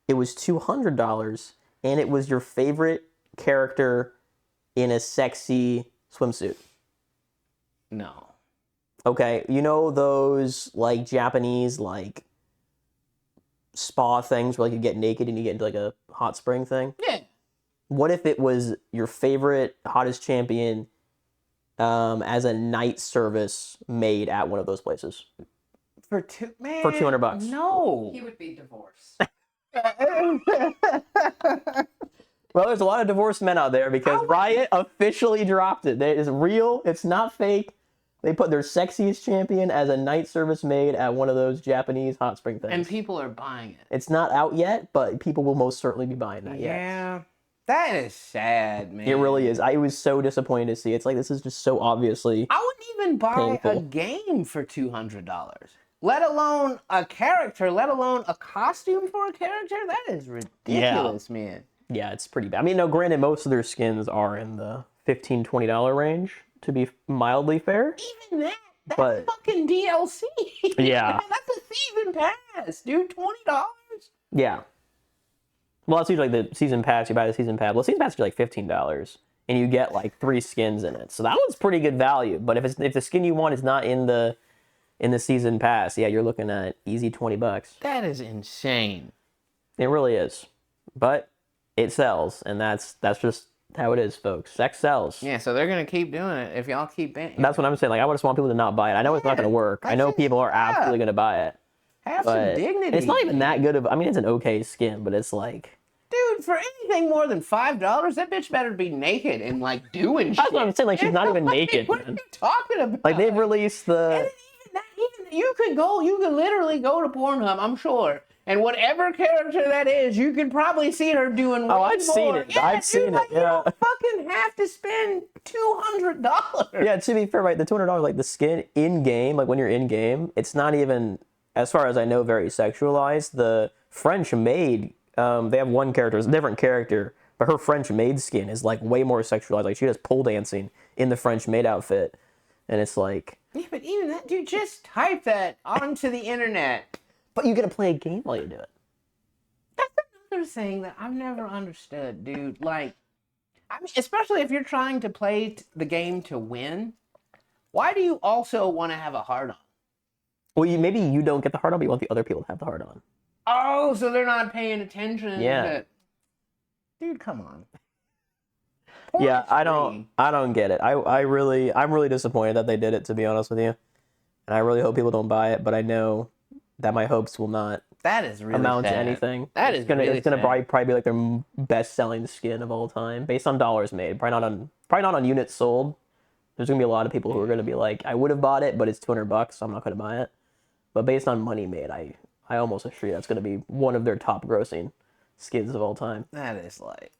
it was $200 and it was your favorite character in a sexy swimsuit? no. Okay, you know those like Japanese like spa things where like you get naked and you get into like a hot spring thing? Yeah. What if it was your favorite hottest champion as a night service maid at one of those places For $200. for $200? No. He would be divorced. Well, there's a lot of divorced men out there because Riot officially dropped it. It is real. It's not fake. They put their sexiest champion as a night service maid at one of those Japanese hot spring things. And people are buying it. It's not out yet, but people will most certainly be buying that. Yeah. That is sad, man. It really is. I was so disappointed to see. It's like, this is just so obviously. I wouldn't even buy painful. a game for $200. Let alone a character, let alone a costume for a character. That is ridiculous, man. Yeah, it's pretty bad. I mean, no, granted, most of their skins are in the $15, $20 range, to be mildly fair. Even that, that's But- fucking DLC. Yeah. That's a season pass, dude. $20. Yeah. Well, that's usually like the season pass. You buy the season pass. Well, season pass is like $15, and you get like 3 skins in it. So that one's pretty good value. But if the skin you want is not in the season pass, yeah, you're looking at easy $20. That is insane. It really is. But it sells, and that's just how it is, folks. Sex sells. Yeah, so they're gonna keep doing it if y'all keep banning. That's what I'm saying. Like, I just want people to not buy it. I know it's not going to work. I know people are absolutely going to buy it. Have some But dignity. it's not even that good of. I mean, it's an okay skin, but it's like. Dude, for anything more than $5, that bitch better be naked and like doing shit. That's what I'm saying. Like, she's not even Like, naked, What are man. you talking about? Like, they've released And the. even you could literally go to Pornhub, I'm sure, and whatever character that is, you could probably see her doing. Oh, way I've seen more. it. Yeah, I've dude, seen like, it. Yeah. You don't fucking have to spend $200. Yeah, to be fair, right? The $200, like the skin in game, like when you're in game, it's not even, as far as I know, very sexualized. The French maid, they have one character, it's a different character, but her French maid skin is like way more sexualized. Like she does pole dancing in the French maid outfit, and it's like. Yeah, but even that, dude, just type that onto the internet. But you get to play a game while you do it. That's another thing that I've never understood, dude. Like, I mean, especially if you're trying to play the game to win, why do you also want to have a hard on? Well, maybe you don't get the hard on, but you want the other people to have the hard on. Oh, so they're not paying attention. Yeah. Dude, come on. Yeah, I free. don't get it. I'm really disappointed that they did it, to be honest with you. And I really hope people don't buy it, but I know that my hopes will not That is really amount to sad. anything. That it's gonna sad. probably be like their best selling skin of all time, based on dollars made. Probably not on units sold. There's gonna be a lot of people who are gonna be like, I would have bought it, but it's $200, so I'm not gonna buy it. But based on money made, I almost assure you that's gonna be one of their top grossing skins of all time. That is like,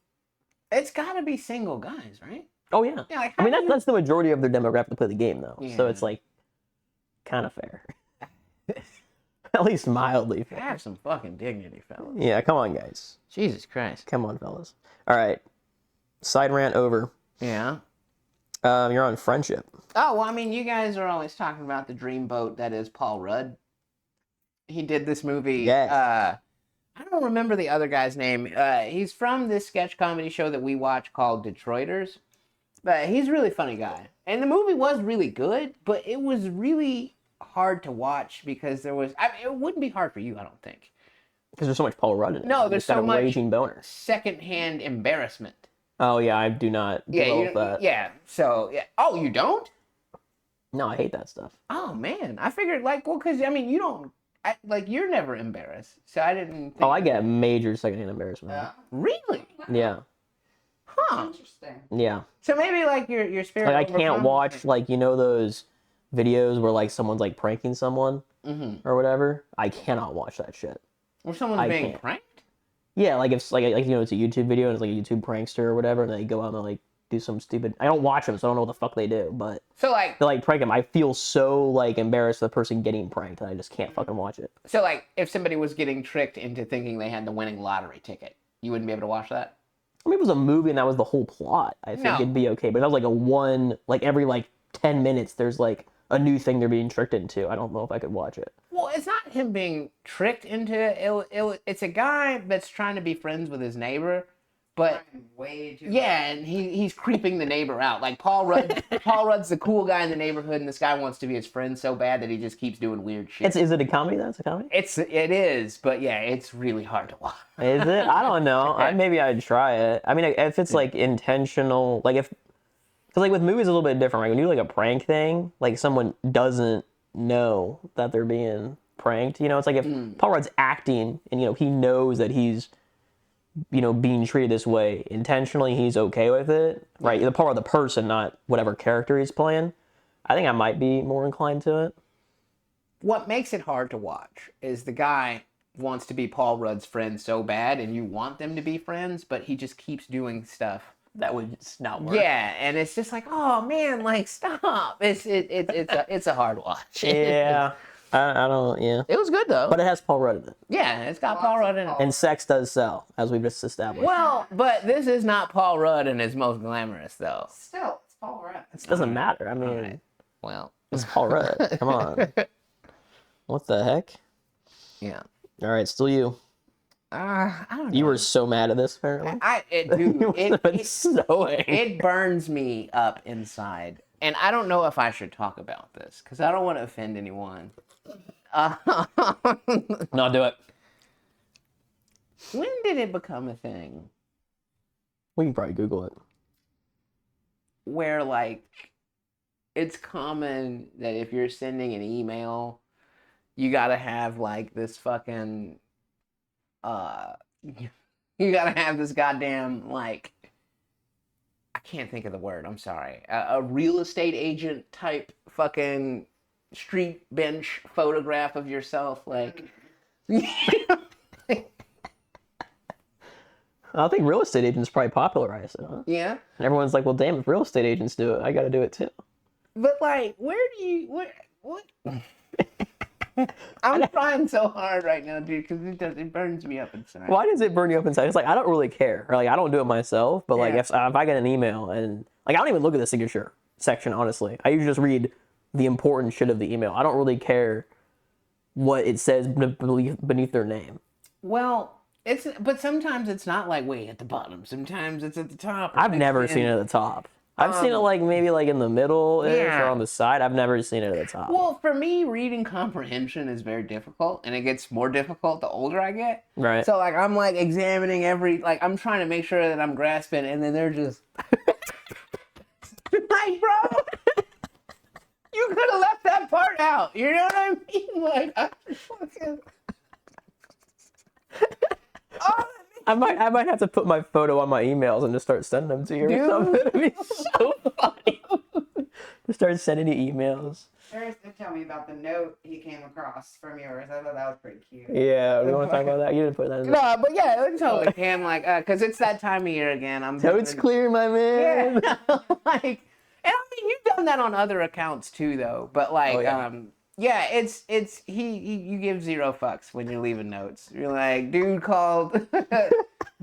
it's got to be single guys, right? Oh yeah. Yeah, like, I mean, how do that's the majority of their demographic to play the game, though. So Yeah. it's like kind of fair. At least mildly you fair. have some fucking dignity, fellas. Yeah, come on, guys. Jesus Christ. Come on, fellas. All right. Side rant over. Yeah. You're on friendship. Oh, well, I mean, you guys are always talking about the dream boat that is Paul Rudd. He did this movie. Yes. I don't remember the other guy's name. He's from this sketch comedy show that we watch called Detroiters. But he's a really funny guy. And the movie was really good, but it was really hard to watch because there was... I mean, it wouldn't be hard for you, I don't think. Because there's so much Paul Rudd in it. No, there's It's got so a much raging boner. secondhand embarrassment. Oh, yeah, I do not deal with that. Yeah, so... Yeah. Oh, you don't? No, I hate that stuff. Oh, man. I figured, like, well, because, I mean, you don't... you're never embarrassed, so I didn't think... Oh, I get major secondhand embarrassment. Really? Yeah. Huh. Interesting. Yeah. So maybe, like, your spirit... Like, I can't watch, like, you know those videos where, like, someone's, like, pranking someone or whatever? I cannot watch that shit. Or someone's I being can't. pranked? Yeah, like, if, like, you know, it's a YouTube video and it's, like, a YouTube prankster or whatever, and they go out and, like, do some stupid... I don't watch them, so I don't know what the fuck they do, but... So, like... They, like, prank them. I feel so, like, embarrassed for the person getting pranked that I just can't fucking watch it. So, like, if somebody was getting tricked into thinking they had the winning lottery ticket, you wouldn't be able to watch that? I mean, if it was a movie and that was the whole plot, I think No. it'd be okay. But that was, like, every, like, 10 minutes, there's, like, a new thing they're being tricked into. I don't know if I could watch it. Well, it's not him being tricked into it. It's a guy that's trying to be friends with his neighbor, but... Way too Yeah, and he's creeping the neighbor out. Like, Paul Rudd's the cool guy in the neighborhood, and this guy wants to be his friend so bad that he just keeps doing weird shit. Is it a comedy, though? It's a comedy? It is, but yeah, it's really hard to watch. Is it? I don't know. Maybe I'd try it. I mean, if it's, like, intentional, like, if... Because, like, with movies, it's a little bit different, right? When you do, like, a prank thing, like, someone doesn't know that they're being pranked, you know? It's like if Paul Rudd's acting and, you know, he knows that he's, you know, being treated this way intentionally, he's okay with it, right? The Paul Rudd, the person, not whatever character he's playing. I think I might be more inclined to it. What makes it hard to watch is the guy wants to be Paul Rudd's friend so bad, and you want them to be friends, but he just keeps doing stuff. That would just not work. Yeah, and it's just like, oh man, like stop. It's a hard watch. Yeah. I don't, yeah. It was good though. But it has Paul Rudd in it. Yeah, it's got Paul Rudd in it. And sex does sell, as we've just established. Well, but this is not Paul Rudd in his most glamorous though. Still, it's Paul Rudd. It doesn't matter. I mean, Alright. Well, it's Paul Rudd. Come on. What the heck? yeah. All right, still you. I don't know. You were so mad at this, apparently. Dude, You must have been so angry. it burns me up inside. And I don't know if I should talk about this because I don't want to offend anyone. No, do it. When did it become a thing We can probably Google it. where, like, it's common that if you're sending an email, you gotta have, like, this fucking, you gotta have this goddamn, like, I can't think of the word, I'm sorry. A real estate agent type fucking street bench photograph of yourself, like... I think real estate agents probably popularized it, huh? Yeah, And everyone's like, well, damn, if real estate agents do it, I gotta do it too. but like, what? I'm trying so hard right now, dude, because it burns me up inside. Why does it burn you up inside? It's like, I don't really care. Or like, I don't do it myself, but like, Yeah. if I get an email and, like, I don't even look at the signature section, honestly. I usually just read the important shit of the email. I don't really care what it says beneath their name. Well, but sometimes it's not like way at the bottom. Sometimes it's at the top. I've never seen it at the top. I've seen it like maybe like in the middle Yeah. or on the side. I've never seen it at the top. Well, for me, reading comprehension is very difficult, and it gets more difficult the older I get. Right. So, like, I'm, like, examining I'm trying to make sure that I'm grasping, and then they're just... like, bro, you could have left that part out. You know what I mean? Like, I fucking. Oh, I might have to put my photo on my emails and just start sending them to you or something. It'd be so funny. Just start sending you emails. Harris did tell me about the note he came across from yours. I thought that was pretty cute. Yeah, we want to talk about that. You didn't put that in. no, but yeah, it totally can, like, because it's that time of year again. So it's clear, my man. Yeah, like, and I mean, you've done that on other accounts too, though. But like, yeah, it's you give zero fucks when you're leaving notes. You're like, dude called,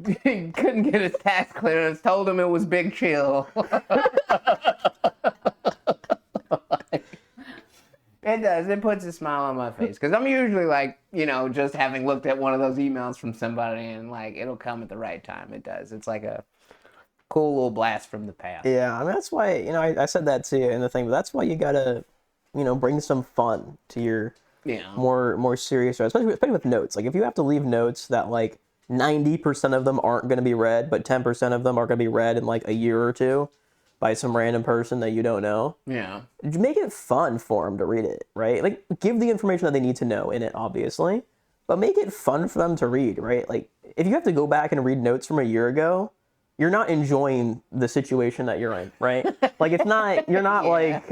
couldn't get his tax clearance, told him it was big chill. It does. It puts a smile on my face because I'm usually like, you know, just having looked at one of those emails from somebody and like it'll come at the right time. It does. It's like a cool little blast from the past. Yeah, I mean that's why, you know, I said that to you in the thing, but that's why you gotta, you know, bring some fun to your more serious, especially with notes. Like if you have to leave notes that like 90% of them aren't going to be read, but 10% of them are going to be read in like a year or two by some random person that you don't know. Yeah. Make it fun for them to read it, right? Like give the information that they need to know in it, obviously, but make it fun for them to read, right? Like if you have to go back and read notes from a year ago, you're not enjoying the situation that you're in, right? Like it's not, you're not like,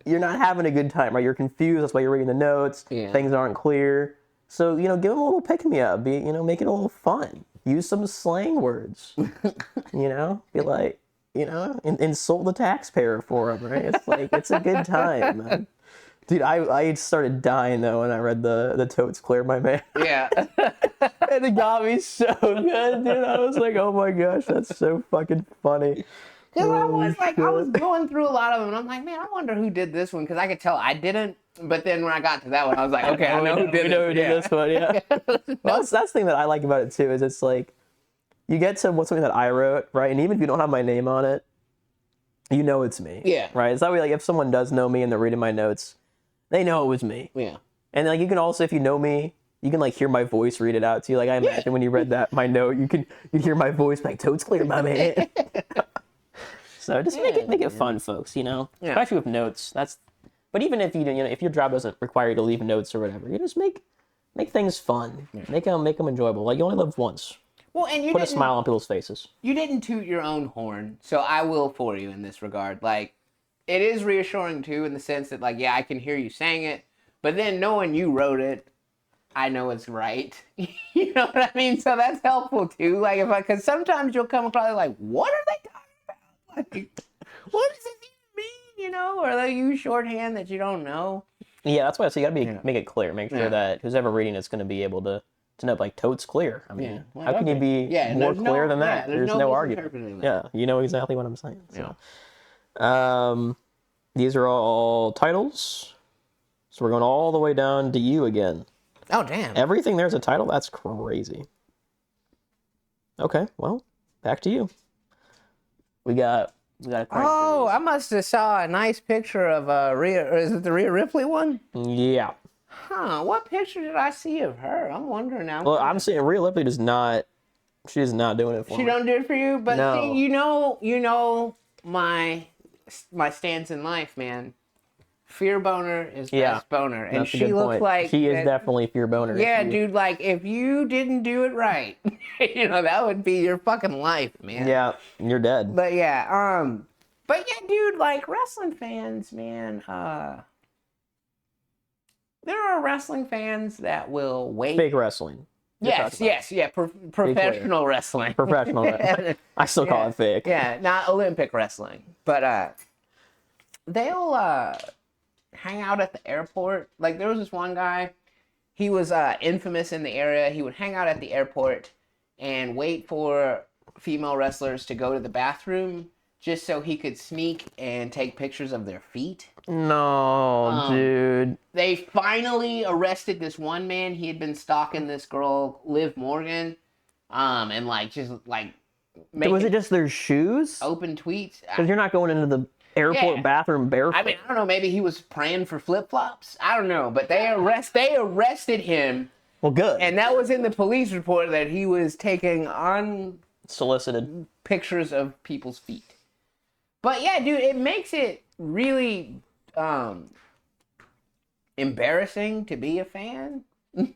you're not having a good time, right? You're confused. That's why you're reading the notes. Yeah. Things aren't clear. So, you know, give them a little pick-me-up. You know, make it a little fun. Use some slang words, you know? Be like, you know, insult the taxpayer for them, right? It's like, it's a good time, man. Dude, I started dying, though, when I read the totes clear, my man. Yeah. And it got me so good, dude. I was like, oh my gosh, that's so fucking funny. Because I was going through a lot of them, and I'm like, man, I wonder who did this one, because I could tell I didn't. But then when I got to that one, I was like, okay, I know who did this one, yeah. Well, that's the thing that I like about it, too, is it's like, you get to something that I wrote, right? And even if you don't have my name on it, you know it's me. Yeah. Right? It's that way, like, if someone does know me and they're reading my notes, they know it was me. Yeah. And, like, you can also, if you know me, you can, like, hear my voice read it out to you. Like, I imagine when you read my note, you'd hear my voice like, totes clear, my man. So just make it fun, folks, you know? Yeah. Especially with notes. But even if if your job doesn't require you to leave notes or whatever, you just make things fun. Yeah. Make them enjoyable. Like, you only live once. Well, and put a smile on people's faces. You didn't toot your own horn, so I will for you in this regard. Like, it is reassuring too, in the sense that, like, yeah, I can hear you saying it, but then knowing you wrote it, I know it's right. You know what I mean? So that's helpful too. Like, because sometimes you'll come across like, what are they talking about? Like, what does it even mean? You know, or they use shorthand that you don't know. Yeah, that's why. So you gotta make it clear. Make sure that who's ever reading it's going to be able to know, like, totes clear. I mean, how can you be more clear than that? There's no argument. Yeah, you know exactly what I'm saying. So. Yeah. These are all titles. So we're going all the way down to you again. Oh, damn. Everything there's a title? That's crazy. Okay, well, back to you. We got a Oh, I must have saw a nice picture of is it the Rhea Ripley one? Yeah. Huh, what picture did I see of her? I'm wondering now. Well, I'm saying Rhea Ripley she's not doing it for me. She don't do it for you? But no. See, you know my stance in life, man. Fear boner is best boner. And that's she looks like... She is definitely fear boner. Yeah, dude, like, if you didn't do it right, you know, that would be your fucking life, man. Yeah, you're dead. But yeah, dude, like, wrestling fans, man, there are wrestling fans that will wait. Fake wrestling. Yes, professional wrestling. Professional wrestling. I still call it fake. Yeah, not Olympic wrestling. But they'll hang out at the airport. Like, there was this one guy, he was infamous in the area. He would hang out at the airport and wait for female wrestlers to go to the bathroom just so he could sneak and take pictures of their feet. No, dude. They finally arrested this one man. He had been stalking this girl, Liv Morgan, and like just like. Was it just their shoes? Open tweets. Because you're not going into the airport bathroom barefoot. I mean, I don't know. Maybe he was praying for flip flops. I don't know. But they arrested him. Well, good. And that was in the police report that he was taking unsolicited pictures of people's feet. But yeah, dude, it makes it really embarrassing to be a fan.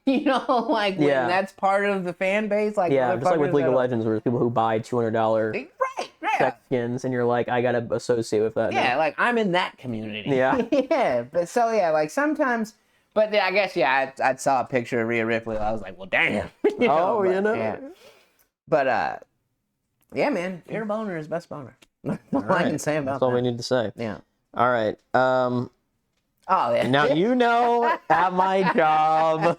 You know, like when that's part of the fan base. Like just like with League of that'll- Legends, where there's people who buy $200 Right, tech skins, and you're like, I gotta associate with that. Yeah, now. like I'm in that community. Yeah. Yeah, but so yeah, like sometimes, but I guess I saw a picture of Rhea Ripley. I was like, well, damn. You know, Yeah. But yeah, man, ear boner is best boner. That's all I can say about That's all that. we need to say. Yeah. All right. Oh yeah. Now you know at my job,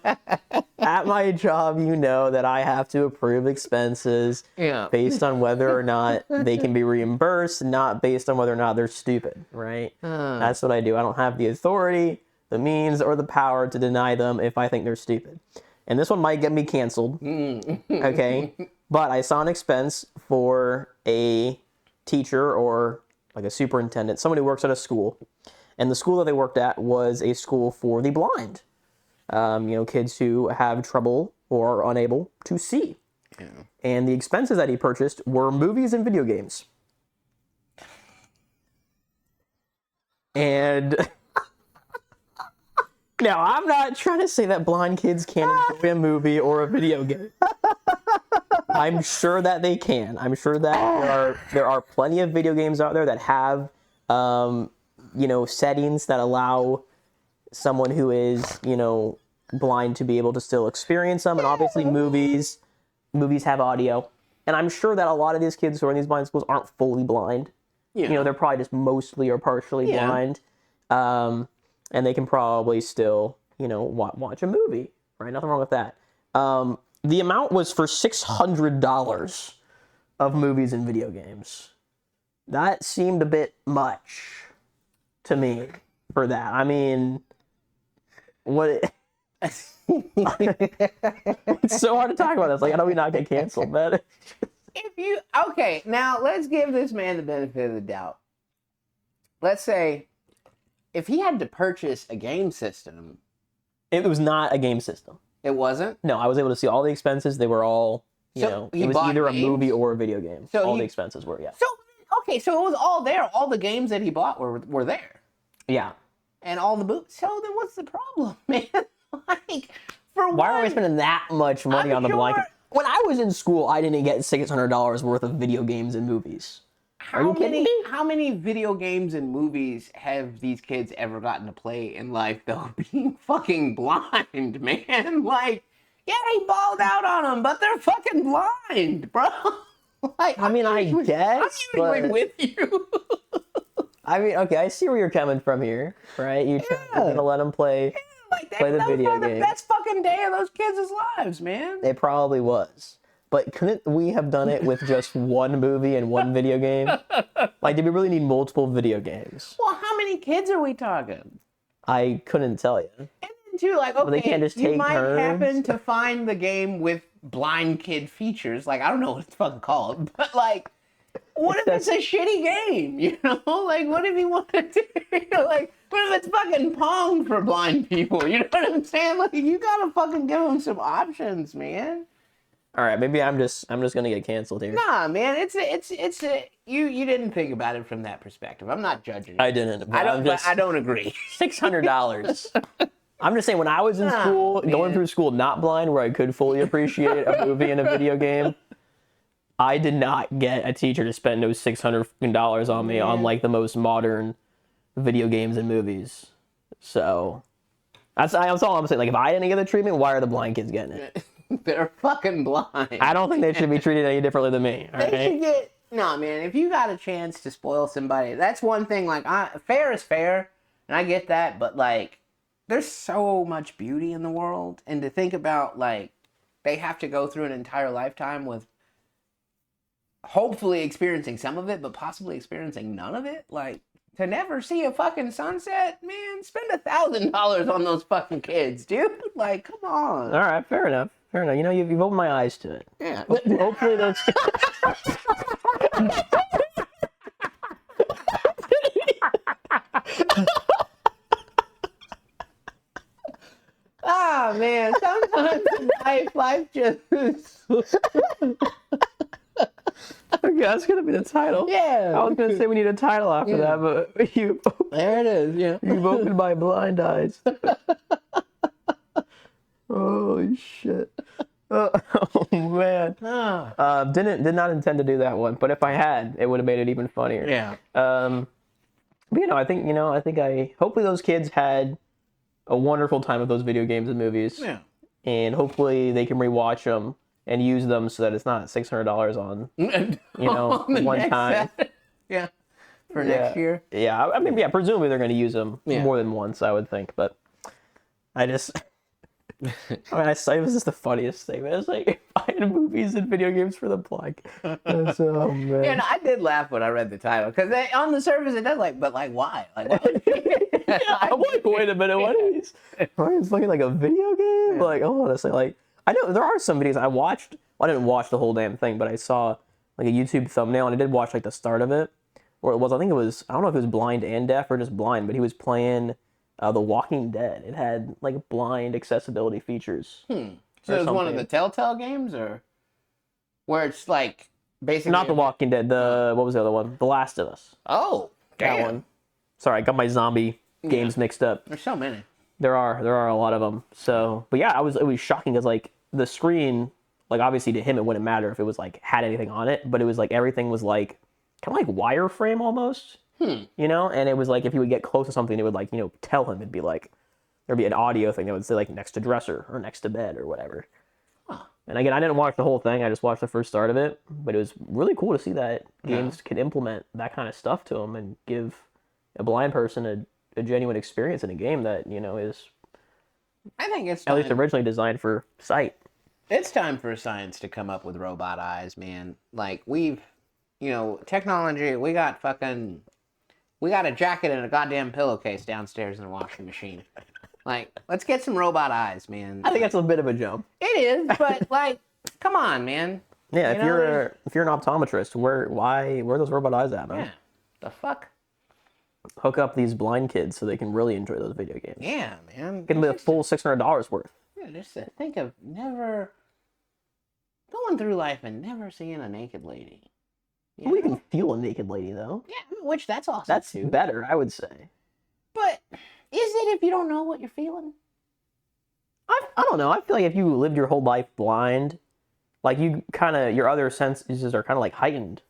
you know that I have to approve expenses Yeah. based on whether or not they can be reimbursed, not based on whether or not they're stupid, right? That's what I do. I don't have the authority, the means, or the power to deny them if I think they're stupid. And this one might get me canceled, okay? But I saw an expense for a teacher or like a superintendent, somebody who works at a school. And the school that they worked at was a school for the blind. Kids who have trouble or are unable to see. Yeah. And the expenses that he purchased were movies and video games. And now, I'm not trying to say that blind kids can't enjoy a movie or a video game. I'm sure that they can. I'm sure that there are plenty of video games out there that have settings that allow someone who is, blind to be able to still experience them. And obviously movies have audio. And I'm sure that a lot of these kids who are in these blind schools aren't fully blind. Yeah. They're probably just mostly or partially blind. And they can probably still, watch a movie, right? Nothing wrong with that. The amount was for $600 of movies and video games. That seemed a bit much to me for that. I mean, it's so hard to talk about this. Like, how do we not get canceled, man? Okay, now let's give this man the benefit of the doubt. Let's say if he had to purchase a game system. It was not a game system. It wasn't? No, I was able to see all the expenses. They were all, it was either a movie or a video game. So all the expenses were, yeah. So it was all there. All the games that he bought were there. Yeah. And all the books. So then what's the problem, man? Why are we spending that much money on the blanket? When I was in school, I didn't get $600 worth of video games and movies. Are you kidding me? How many video games and movies have these kids ever gotten to play in life, though, being fucking blind, man? Like, yeah, he balled out on them, but they're fucking blind, bro. I guess, I'm usually with you. I mean, okay, I see where you're coming from here, right? You're going to let them play the video game. The best fucking day of those kids' lives, man. It probably was. But couldn't we have done it with just one movie and one video game? Like, did we really need multiple video games? Well, how many kids are we talking? I couldn't tell you. And then too, like, okay, they can't just you take might turns. happen to find the game with blind kid features. Like, I don't know what it's fucking called, but like, what if it's a shitty game? You know, like, what if you want to do? Like, what if it's fucking Pong for blind people? You know what I'm saying? Like, you gotta fucking give them some options, man. All right, maybe I'm just gonna get canceled here. Nah, man, you didn't think about it from that perspective. I'm not judging you. I didn't. I don't agree. $600. I'm just saying, when I was in school, going through school not blind, where I could fully appreciate a movie and a video game, I did not get a teacher to spend those $600 on me on like the most modern video games and movies. So that's all I'm saying. Like, if I didn't get the treatment, why are the blind kids getting it? They're fucking blind. I don't think they should be treated any differently than me. They should get... Nah, man, if you got a chance to spoil somebody, that's one thing. Like, fair is fair, and I get that, but like, there's so much beauty in the world, and to think about, like, they have to go through an entire lifetime with hopefully experiencing some of it, but possibly experiencing none of it, like, to never see a fucking sunset, man, spend $1,000 on those fucking kids, dude. Like, come on. All right, fair enough. Fair enough. You know, you've opened my eyes to it. Yeah. Hopefully those... Ah, man, sometimes in life just... Okay, Yeah, that's gonna be the title. Yeah. I was gonna say we need a title after that, but you There it is. Yeah. you've opened my blind eyes. Holy shit. Oh man. Did not intend to do that one, but if I had, it would have made it even funnier. Yeah. But hopefully those kids had a wonderful time with those video games and movies. Yeah. And hopefully they can rewatch them and use them so that it's not $600 on one time. Yeah. For next year. Yeah, I mean, presumably they're going to use them more than once, I would think. But I just, it was just the funniest thing. Man. It's like, if I had movies and video games for the blind. Oh, man. Yeah, no, I did laugh when I read the title because on the surface it does but why? Like, why? I'm like, wait a minute, what is this? It's fucking like a video game? Yeah. Like, honestly, like, I know there are some videos I watched. Well, I didn't watch the whole damn thing, but I saw like a YouTube thumbnail and I did watch like the start of it. Or I don't know if it was blind and deaf or just blind, but he was playing The Walking Dead. It had like blind accessibility features. So it was one of the Telltale games, or where it's like basically not The Walking Dead. What was the other one? The Last of Us. Oh, damn. That one. Sorry, I got my zombie games mixed up. There's so many. There are a lot of them. So, but yeah, it was shocking because like the screen, like obviously to him it wouldn't matter if it was like had anything on it, but it was like everything was like kind of like wireframe almost. And it was like if he would get close to something, it would like tell him. It'd be like there'd be an audio thing that would say like next to dresser or next to bed or whatever. And again, I didn't watch the whole thing. I just watched the first start of it, but it was really cool to see that games can implement that kind of stuff to them and give a blind person a genuine experience in a game that is. I think it's at least originally designed for sight. It's time for science to come up with robot eyes, man. Like we've, technology. We got a jacket and a goddamn pillowcase downstairs in the washing machine. Like, let's get some robot eyes, man. I think that's a bit of a jump. It is, but like, come on, man. Yeah, if you're an optometrist, where are those robot eyes at, man? Yeah, the fuck. Hook up these blind kids so they can really enjoy those video games. Yeah, man. Get them a full $600 worth. Yeah, just to think of never going through life and never seeing a naked lady. Well, you can feel a naked lady though. Yeah, which that's awesome. That's too. better, I would say. But is it if you don't know what you're feeling? I don't know. I feel like if you lived your whole life blind, like your other senses are kind of like heightened.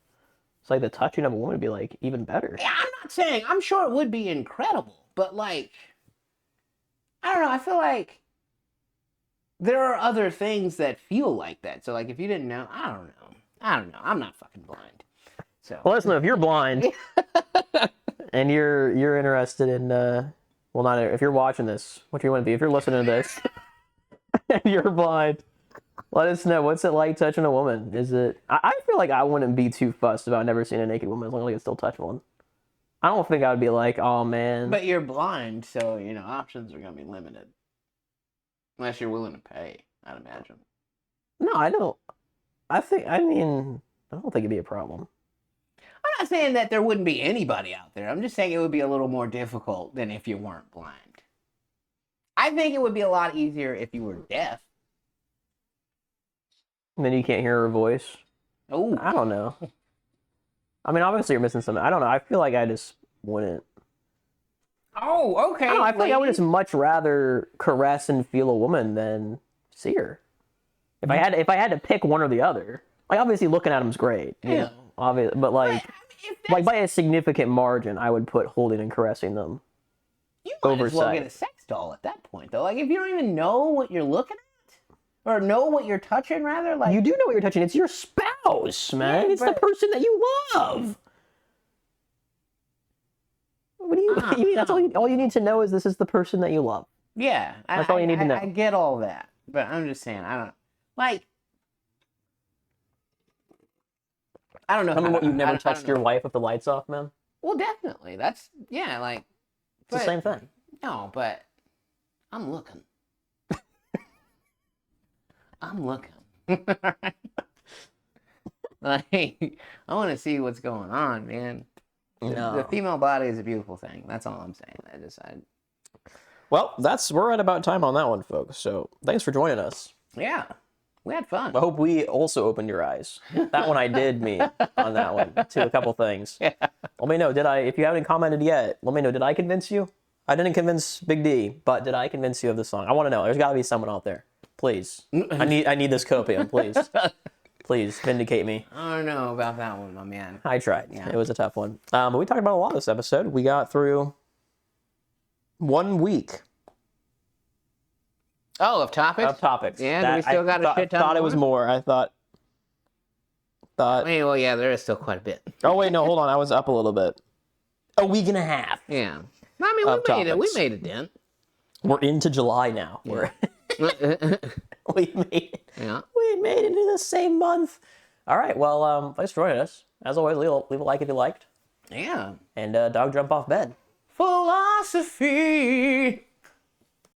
It's like the touching of a woman would be like even better. Yeah, I'm not saying. I'm sure it would be incredible, but like, I don't know. I feel like there are other things that feel like that. So like, if you didn't know, I don't know. I'm not fucking blind. So well, listen, if you're blind and you're interested in not if you're watching this, what do you want to be? If you're listening to this and you're blind, let us know. What's it like touching a woman? Is it? I feel like I wouldn't be too fussed about never seeing a naked woman as long as I could still touch one. I don't think I would be like, oh man. But you're blind, so options are gonna be limited. Unless you're willing to pay, I'd imagine. No, I don't. I don't think it'd be a problem. I'm not saying that there wouldn't be anybody out there. I'm just saying it would be a little more difficult than if you weren't blind. I think it would be a lot easier if you were deaf. And then you can't hear her voice. Oh, I don't know. I mean, obviously you're missing something. I don't know. I feel like I just wouldn't. Oh, okay. I feel like I would just much rather caress and feel a woman than see her. If I had to pick one or the other, like obviously looking at them is great, you know, obviously, but like by a significant margin, I would put holding and caressing them. You might as well get a sex doll at that point, though. Like if you don't even know what you're looking at, or know what you're touching, rather, like you do know what you're touching. It's your spouse, man. It's the person that you love. What do you mean? That's all you need to know is this is the person that you love. Yeah, that's all you need to know. I get all that, but I'm just saying I don't know. I mean, you've never touched your wife with the lights off, man? Well, definitely. It's the same thing. No, but I'm looking. I'm looking. Like, I want to see what's going on, man. No. The female body is a beautiful thing. That's all I'm saying. Well, we're at about time on that one, folks. So thanks for joining us. Yeah. We had fun. I hope we also opened your eyes. That one I did meet on that one to a couple things. Yeah. Let me know, if you haven't commented yet, let me know, did I convince you? I didn't convince Big D, but did I convince you of the song? I want to know. There's got to be someone out there. Please. I need this copium, please. Please, vindicate me. I don't know about that one, my man. I tried. Yeah. It was a tough one. But we talked about a lot this episode. We got through 1 week Oh, of topics? of topics. Yeah, do we still got a shit ton thought it was more. I thought. Well, yeah, there is still quite a bit. Oh, wait, no, hold on. I was up a little bit. A week and a half. Yeah. I mean, Of we made it. We topics. made a dent. We're into July now. Yeah. We made it. Yeah. We made it into the same month. All right. Well, thanks for joining us. As always, leave a like if you liked. Yeah. And dog jump off bed. Philosophy.